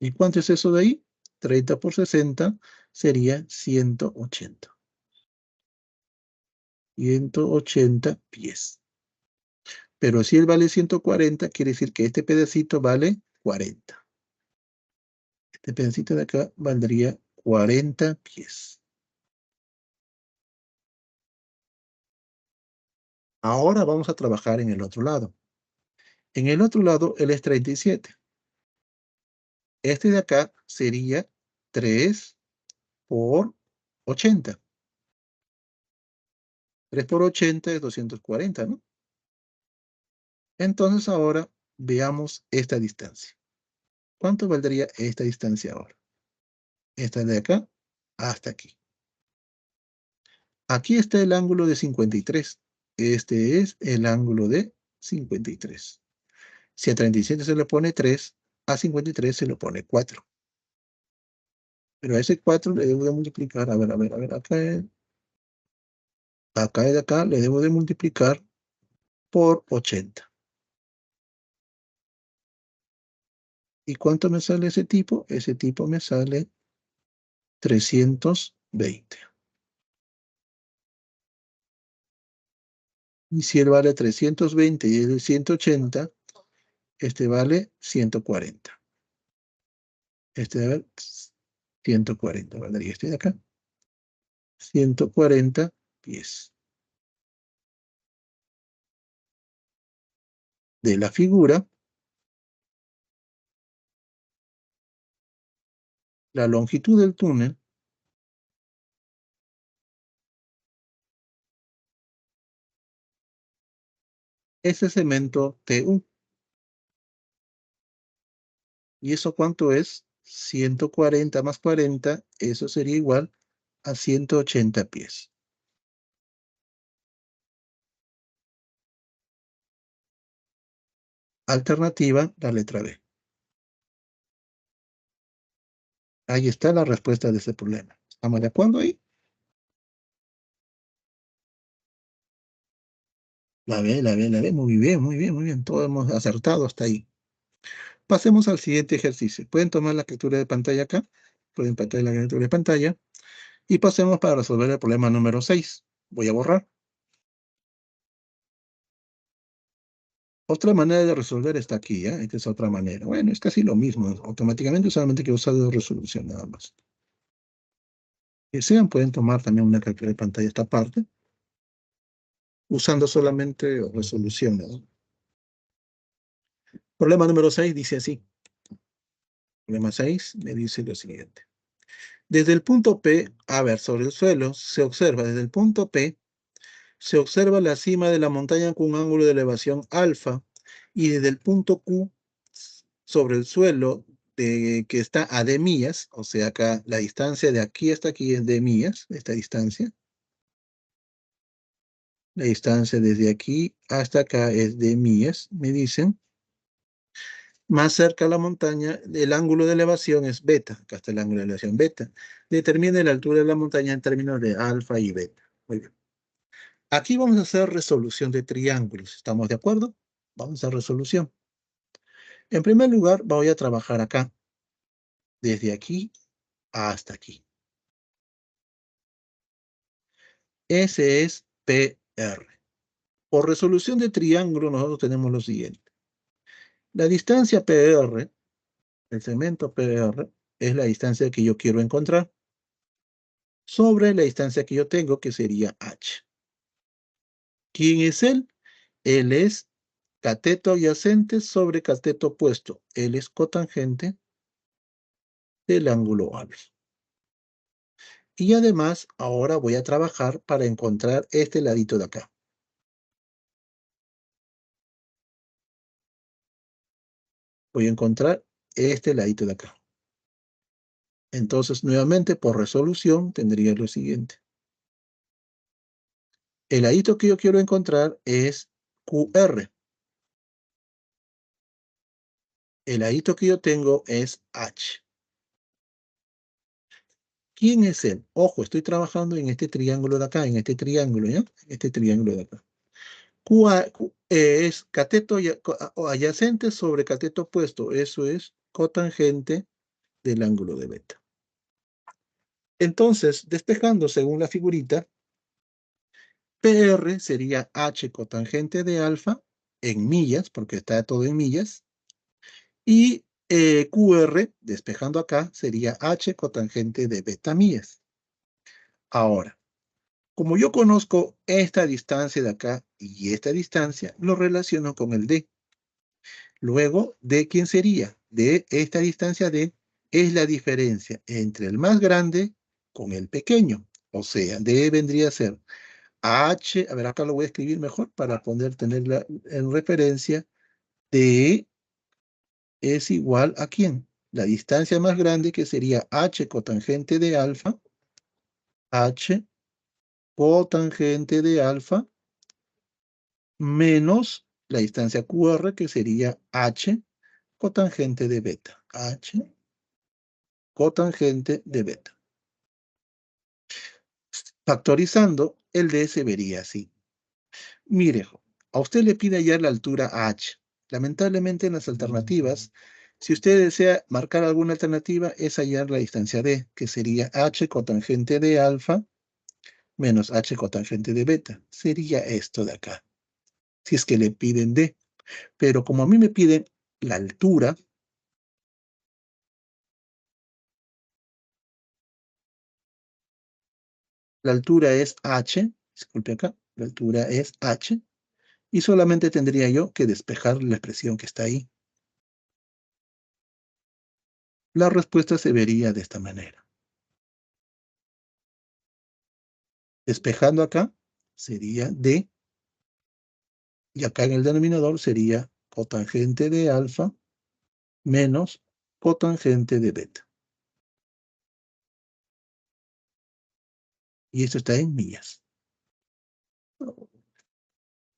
¿Y cuánto es eso de ahí? 30 por 60 sería 180. 180 pies. Pero si él vale 140, quiere decir que este pedacito vale 40. Este pedacito de acá valdría 40 pies. Ahora vamos a trabajar en el otro lado. En el otro lado, él es 37. Este de acá sería 3 por 80. 3 por 80 es 240, ¿no? Entonces ahora veamos esta distancia. ¿Cuánto valdría esta distancia ahora? Esta de acá hasta aquí. Aquí está el ángulo de 53. Este es el ángulo de 53. Si a 37 se le pone 3, a 53 se le pone 4. Pero a ese 4 le debo de multiplicar, a ver, acá y de acá le debo de multiplicar por 80. ¿Y cuánto me sale ese tipo? Ese tipo me sale 320. Y si él vale 320 y él es 180, este vale 140. Este vale 140, valdría este de acá. 140 pies. De la figura, la longitud del túnel es el cemento TU. ¿Y eso cuánto es? 140 más 40, eso sería igual a 180 pies. Alternativa, la letra B. Ahí está la respuesta de ese problema. ¿Estamos de acuerdo ahí? La B. Muy bien, muy bien, muy bien. Todos hemos acertado hasta ahí. Pasemos al siguiente ejercicio. Pueden tomar la captura de pantalla acá. Pueden pasar la captura de pantalla. Y pasemos para resolver el problema número 6. Voy a borrar. Otra manera de resolver está aquí, ¿eh? Esta es otra manera. Bueno, es casi lo mismo. Automáticamente solamente que usar de resolución nada más. Si desean, pueden tomar también una captura de pantalla esta parte, usando solamente resolución, ¿no? Problema número 6 dice así. Problema 6 me dice lo siguiente. Desde el punto P, a ver, sobre el suelo, se observa, desde el punto P, se observa la cima de la montaña con un ángulo de elevación alfa, y desde el punto Q, sobre el suelo, que está a D millas, o sea, acá la distancia de aquí hasta aquí es D millas, esta distancia. La distancia desde aquí hasta acá es D millas, me dicen. Más cerca a la montaña, el ángulo de elevación es beta. Acá está el ángulo de elevación beta. Determine la altura de la montaña en términos de alfa y beta. Muy bien. Aquí vamos a hacer resolución de triángulos. ¿Estamos de acuerdo? Vamos a resolución. En primer lugar, voy a trabajar acá, desde aquí hasta aquí. Ese es PR. Por resolución de triángulo, nosotros tenemos lo siguiente. La distancia PR, el segmento PR, es la distancia que yo quiero encontrar sobre la distancia que yo tengo, que sería H. ¿Quién es él? Él es cateto adyacente sobre cateto opuesto. Él es cotangente del ángulo alfa. Y además, ahora voy a trabajar para encontrar este ladito de acá. Voy a encontrar este ladito de acá. Entonces, nuevamente, por resolución, tendría lo siguiente. El ladito que yo quiero encontrar es QR. El ladito que yo tengo es H. ¿Quién es él? Ojo, estoy trabajando en este triángulo de acá, en este triángulo, ¿ya? Este triángulo de acá. Es cateto o adyacente sobre cateto opuesto. Eso es cotangente del ángulo de beta. Entonces, despejando según la figurita, PR sería H cotangente de alfa en millas, porque está todo en millas, y QR, despejando acá, sería H cotangente de beta millas. Ahora, como yo conozco esta distancia de acá y esta distancia, lo relaciono con el D. Luego, ¿D quién sería? De esta distancia D es la diferencia entre el más grande con el pequeño. O sea, D vendría a ser H, a ver, acá lo voy a escribir mejor para poder tenerla en referencia. D es igual a ¿quién? La distancia más grande que sería H cotangente de alfa, H cotangente de alfa, menos la distancia QR que sería H cotangente de beta. H cotangente de beta. Factorizando, el D se vería así. Mire, a usted le pide hallar la altura H. Lamentablemente en las alternativas, si usted desea marcar alguna alternativa, es hallar la distancia D, que sería H cotangente de alfa menos H cotangente de beta. Sería esto de acá, si es que le piden D. Pero como a mí me piden la altura es H, disculpe acá, la altura es H, y solamente tendría yo que despejar la expresión que está ahí. La respuesta se vería de esta manera. Despejando acá sería D, y acá en el denominador sería cotangente de alfa menos cotangente de beta. Y esto está en millas.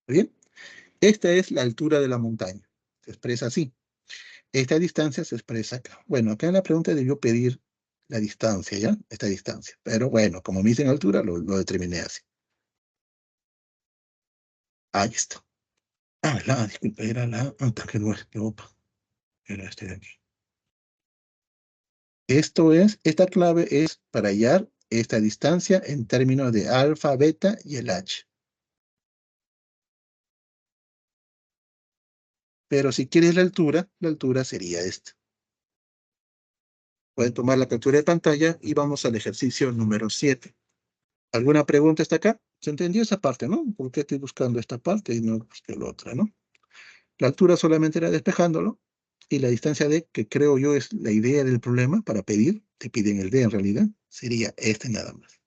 ¿Bien? Esta es la altura de la montaña. Se expresa así. Esta distancia se expresa acá. Bueno, acá en la pregunta debió pedir la distancia, ¿ya? Esta distancia. Pero bueno, como me dicen altura, lo determiné así. Ahí está. Disculpa, era la... que no es, opa, era este de aquí. Esta clave es para hallar esta distancia en términos de alfa, beta y el H. Pero si quieres la altura sería esta. Pueden tomar la captura de pantalla y vamos al ejercicio número 7. ¿Alguna pregunta hasta acá? ¿Se entendió esa parte, no? ¿Por qué estoy buscando esta parte y no busqué la otra, no? La altura solamente era despejándolo y la distancia D, que creo yo es la idea del problema para pedir, te piden el D en realidad, sería este nada más.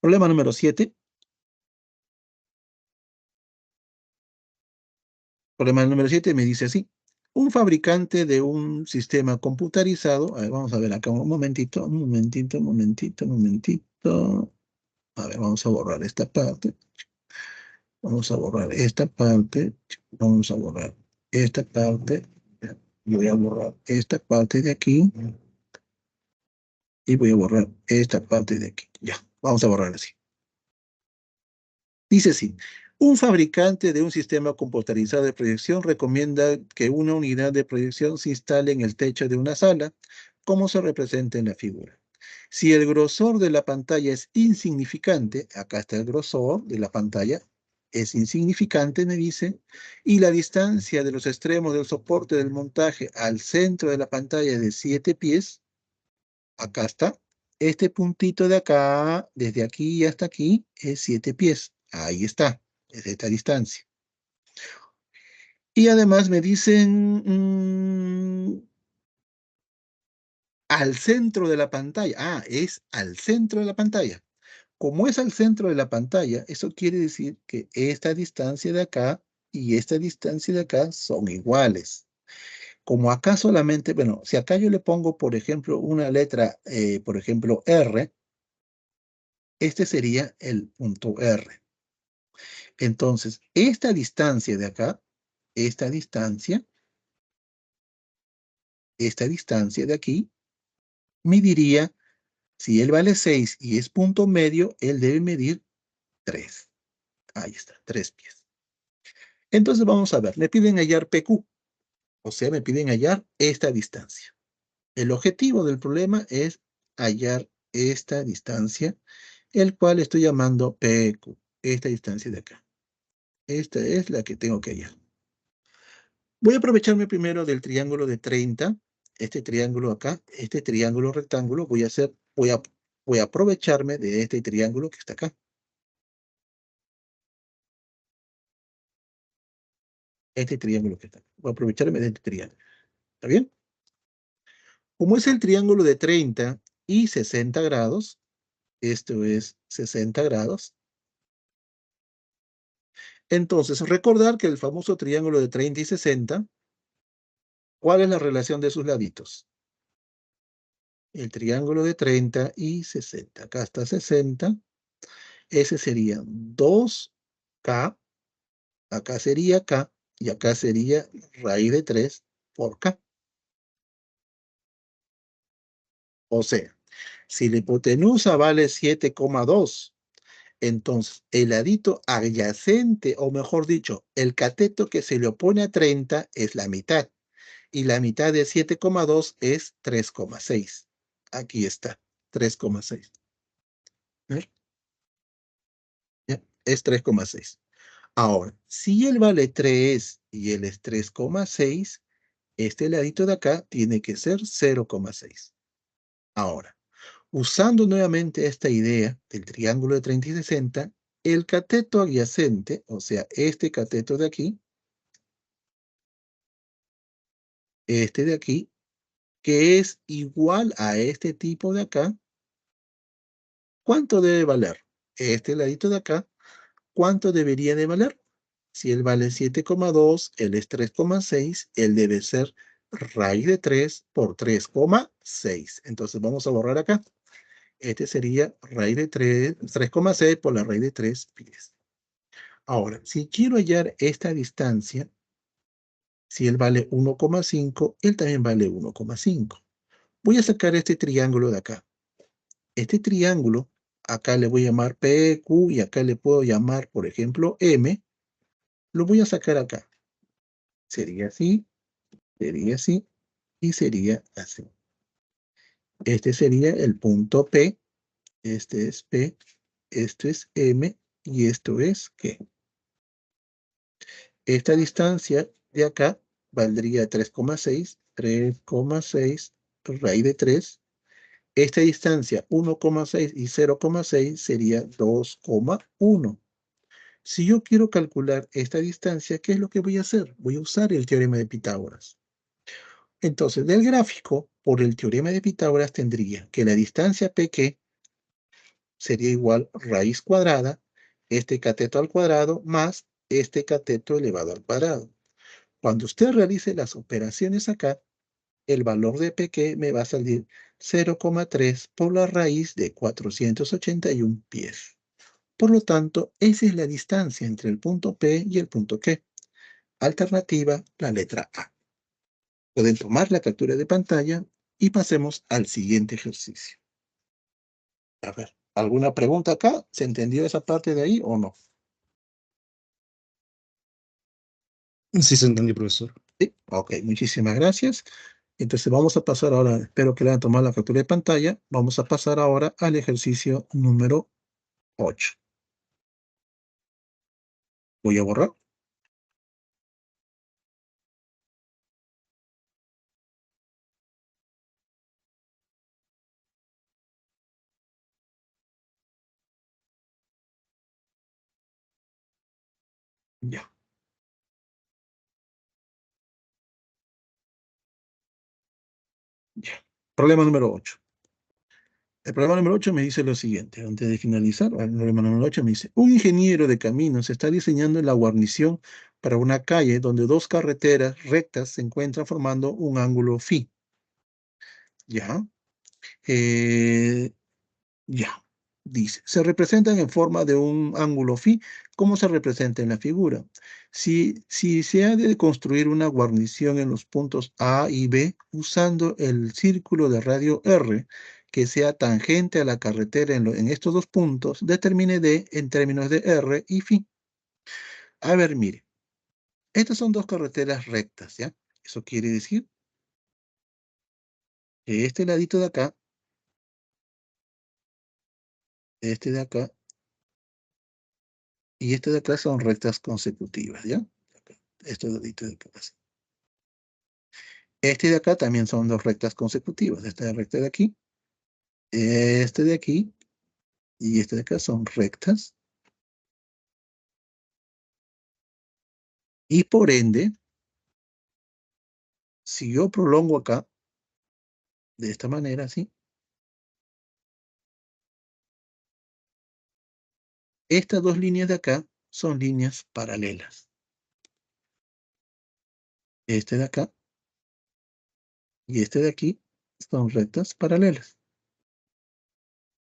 Problema número 7. Problema número 7 me dice así. Un fabricante de un sistema computarizado, a ver, vamos a ver acá un momentito. A ver, vamos a borrar esta parte. Vamos a borrar esta parte. Vamos a borrar esta parte. Y voy a borrar esta parte de aquí. Y voy a borrar esta parte de aquí. Ya, vamos a borrar así. Dice así. Un fabricante de un sistema computarizado de proyección recomienda que una unidad de proyección se instale en el techo de una sala, como se representa en la figura. Si el grosor de la pantalla es insignificante, acá está el grosor de la pantalla, es insignificante, me dice, y la distancia de los extremos del soporte del montaje al centro de la pantalla es de 7 pies, acá está, este puntito de acá, desde aquí hasta aquí, es 7 pies. Ahí está, es esta distancia. Y además me dicen, al centro de la pantalla. Ah, es al centro de la pantalla. Como es al centro de la pantalla, eso quiere decir que esta distancia de acá y esta distancia de acá son iguales. Como acá solamente, bueno, si acá yo le pongo, por ejemplo, una letra, por ejemplo, R, este sería el punto R. Entonces, esta distancia de acá, esta distancia de aquí, mediría, si él vale 6 y es punto medio, él debe medir 3. Ahí está, 3 pies. Entonces vamos a ver, me piden hallar PQ, o sea, me piden hallar esta distancia. El objetivo del problema es hallar esta distancia, el cual estoy llamando PQ, esta distancia de acá. Esta es la que tengo que hallar. Voy a aprovecharme primero del triángulo de 30, este triángulo acá, este triángulo rectángulo, voy a aprovecharme de este triángulo que está acá. Este triángulo que está acá. Voy a aprovecharme de este triángulo. ¿Está bien? Como es el triángulo de 30 y 60 grados, esto es 60 grados, entonces recordar que el famoso triángulo de 30 y 60, ¿cuál es la relación de sus laditos? El triángulo de 30 y 60. Acá está 60. Ese sería 2K, acá sería K, y acá sería raíz de 3 por K. O sea, si la hipotenusa vale 7,2, entonces el ladito adyacente, o mejor dicho, el cateto que se le opone a 30 es la mitad. Y la mitad de 7,2 es 3,6. Aquí está, 3,6. ¿Ver? ¿Ya? Es 3,6. Ahora, si él vale 3 y él es 3,6, este ladito de acá tiene que ser 0,6. Ahora, usando nuevamente esta idea del triángulo de 30 y 60, el cateto adyacente, o sea, este cateto de aquí, este de aquí, que es igual a este tipo de acá, ¿cuánto debe valer? Este ladito de acá, ¿cuánto debería de valer? Si él vale 7,2, él es 3,6, él debe ser raíz de 3 por 3,6. Entonces vamos a borrar acá. Este sería raíz de 3,6 por la raíz de 3 pies. Ahora, si quiero hallar esta distancia, si él vale 1,5, él también vale 1,5. Voy a sacar este triángulo de acá. Este triángulo, acá le voy a llamar PQ y acá le puedo llamar, por ejemplo, M. Lo voy a sacar acá. Sería así y sería así. Este sería el punto P. Este es P. Esto es M. Y esto es Q. Esta distancia de acá valdría 3,6. 3,6 raíz de 3. Esta distancia 1,6 y 0,6 sería 2,1. Si yo quiero calcular esta distancia, ¿qué es lo que voy a hacer? Voy a usar el teorema de Pitágoras. Entonces, del gráfico, por el teorema de Pitágoras, tendría que la distancia PQ sería igual raíz cuadrada, este cateto al cuadrado, más este cateto elevado al cuadrado. Cuando usted realice las operaciones acá, el valor de PQ me va a salir 0,3 por la raíz de 481 pies. Por lo tanto, esa es la distancia entre el punto P y el punto Q. Alternativa, la letra A. Pueden tomar la captura de pantalla y pasemos al siguiente ejercicio. A ver, ¿alguna pregunta acá? ¿Se entendió esa parte de ahí o no? Sí, se entendió, profesor. Sí, ok, muchísimas gracias. Entonces vamos a pasar ahora, espero que le hayan tomado la captura de pantalla, vamos a pasar ahora al ejercicio número 8. Voy a borrar. Ya, ya. Problema número 8. El problema número 8 me dice lo siguiente. Antes de finalizar, el problema número 8 me dice, un ingeniero de caminos está diseñando la guarnición para una calle donde dos carreteras rectas se encuentran formando un ángulo phi. ¿Ya? Eh, ya. Dice, se representan en forma de un ángulo phi, como se representa en la figura. Si se ha de construir una guarnición en los puntos A y B usando el círculo de radio R, que sea tangente a la carretera en estos dos puntos, determine D en términos de R y phi. A ver, mire, estas son dos carreteras rectas, ¿ya? Eso quiere decir que este ladito de acá, este de acá, y este de acá son rectas consecutivas, ¿ya? Este ladito de acá. Así. Este de acá también son dos rectas consecutivas. Esta recta de aquí, este de aquí, y este de acá son rectas. Y por ende, si yo prolongo acá, de esta manera, así, estas dos líneas de acá son líneas paralelas. Este de acá y este de aquí son rectas paralelas.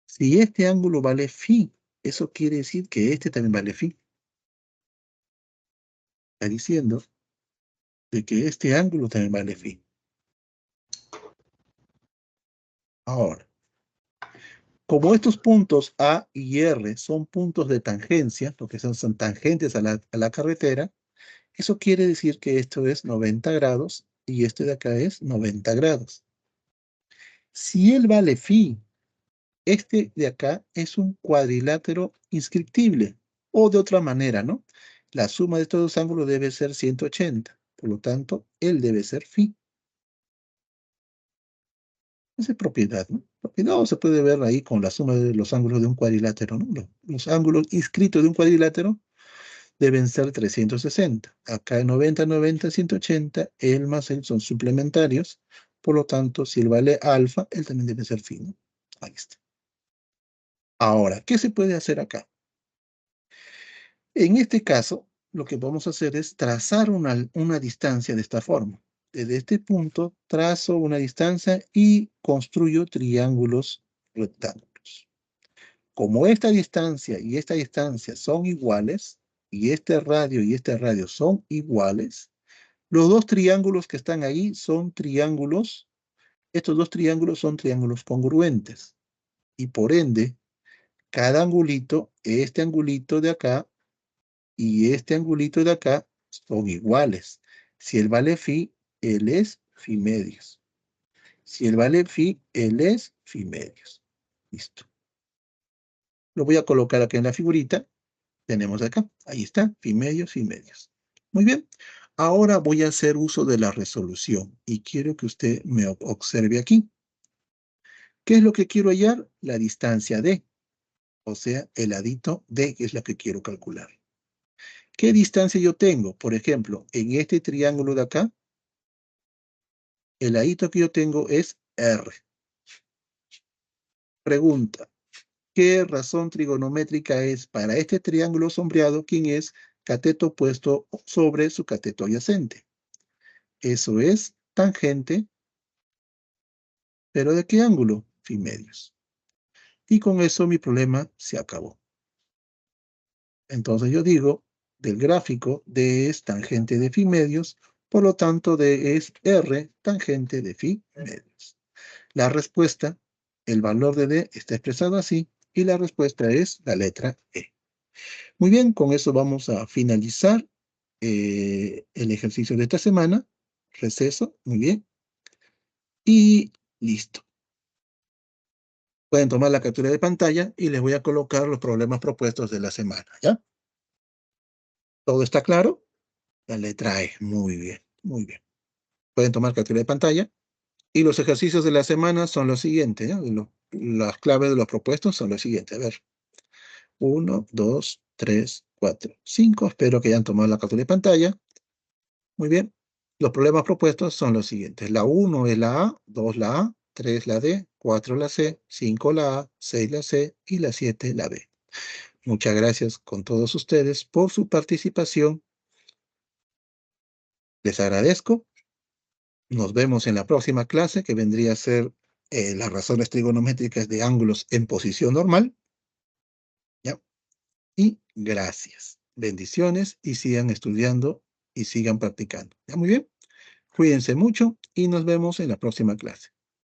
Si este ángulo vale phi, eso quiere decir que este también vale phi. Está diciendo de que este ángulo también vale phi. Ahora, como estos puntos A y R son puntos de tangencia, lo que son tangentes a la carretera, eso quiere decir que esto es 90 grados y este de acá es 90 grados. Si él vale phi, este de acá es un cuadrilátero inscriptible, o de otra manera, ¿no? La suma de estos dos ángulos debe ser 180, por lo tanto, él debe ser phi. Esa es propiedad, ¿no? Propiedad se puede ver ahí con la suma de los ángulos de un cuadrilátero, ¿no? Los ángulos inscritos de un cuadrilátero deben ser 360. Acá en 90, 90, 180, él más él son suplementarios. Por lo tanto, si él vale alfa, él también debe ser phi, ¿no? Ahí está. Ahora, ¿qué se puede hacer acá? En este caso, lo que vamos a hacer es trazar una distancia de esta forma. Desde este punto, trazo una distancia y construyo triángulos rectángulos. Como esta distancia y esta distancia son iguales, y este radio y este radio son iguales, los dos triángulos que están ahí son triángulos, estos dos triángulos son triángulos congruentes. Y por ende, cada angulito, este angulito de acá y este angulito de acá son iguales. Si él vale phi, él es phi medios. Si él vale phi, él es phi medios. Listo. Lo voy a colocar acá en la figurita. Tenemos acá. Ahí está. Phi medios, phi medios. Muy bien. Ahora voy a hacer uso de la resolución y quiero que usted me observe aquí. ¿Qué es lo que quiero hallar? La distancia D, o sea, el ladito D, que es la que quiero calcular. ¿Qué distancia yo tengo? Por ejemplo, en este triángulo de acá, el ladito que yo tengo es R. Pregunta, ¿qué razón trigonométrica es para este triángulo sombreado? ¿Quién es cateto puesto sobre su cateto adyacente? Eso es tangente, pero ¿de qué ángulo? Phi medios. Y con eso mi problema se acabó. Entonces yo digo, del gráfico, D es tangente de phi medios, por lo tanto D es R tangente de phi medios. La respuesta, el valor de D está expresado así, y la respuesta es la letra E. Muy bien, con eso vamos a finalizar el ejercicio de esta semana. Receso, muy bien. Y listo. Pueden tomar la captura de pantalla y les voy a colocar los problemas propuestos de la semana, ¿ya? ¿Todo está claro? La letra E, muy bien, muy bien. Pueden tomar captura de pantalla. Y los ejercicios de la semana son los siguientes, ¿ya? Las claves de los propuestos son los siguientes. A ver. 1, 2, 3, 4, 5. Espero que hayan tomado la captura de pantalla. Muy bien. Los problemas propuestos son los siguientes. La 1 es la A, 2 la A, 3 la D, 4 la C, 5 la A, 6 la C y la 7 la B. Muchas gracias con todos ustedes por su participación. Les agradezco. Nos vemos en la próxima clase, que vendría a ser las razones trigonométricas de ángulos en posición normal. ¿Ya? Y gracias. Bendiciones y sigan estudiando y sigan practicando. ¿Ya? Muy bien. Cuídense mucho y nos vemos en la próxima clase.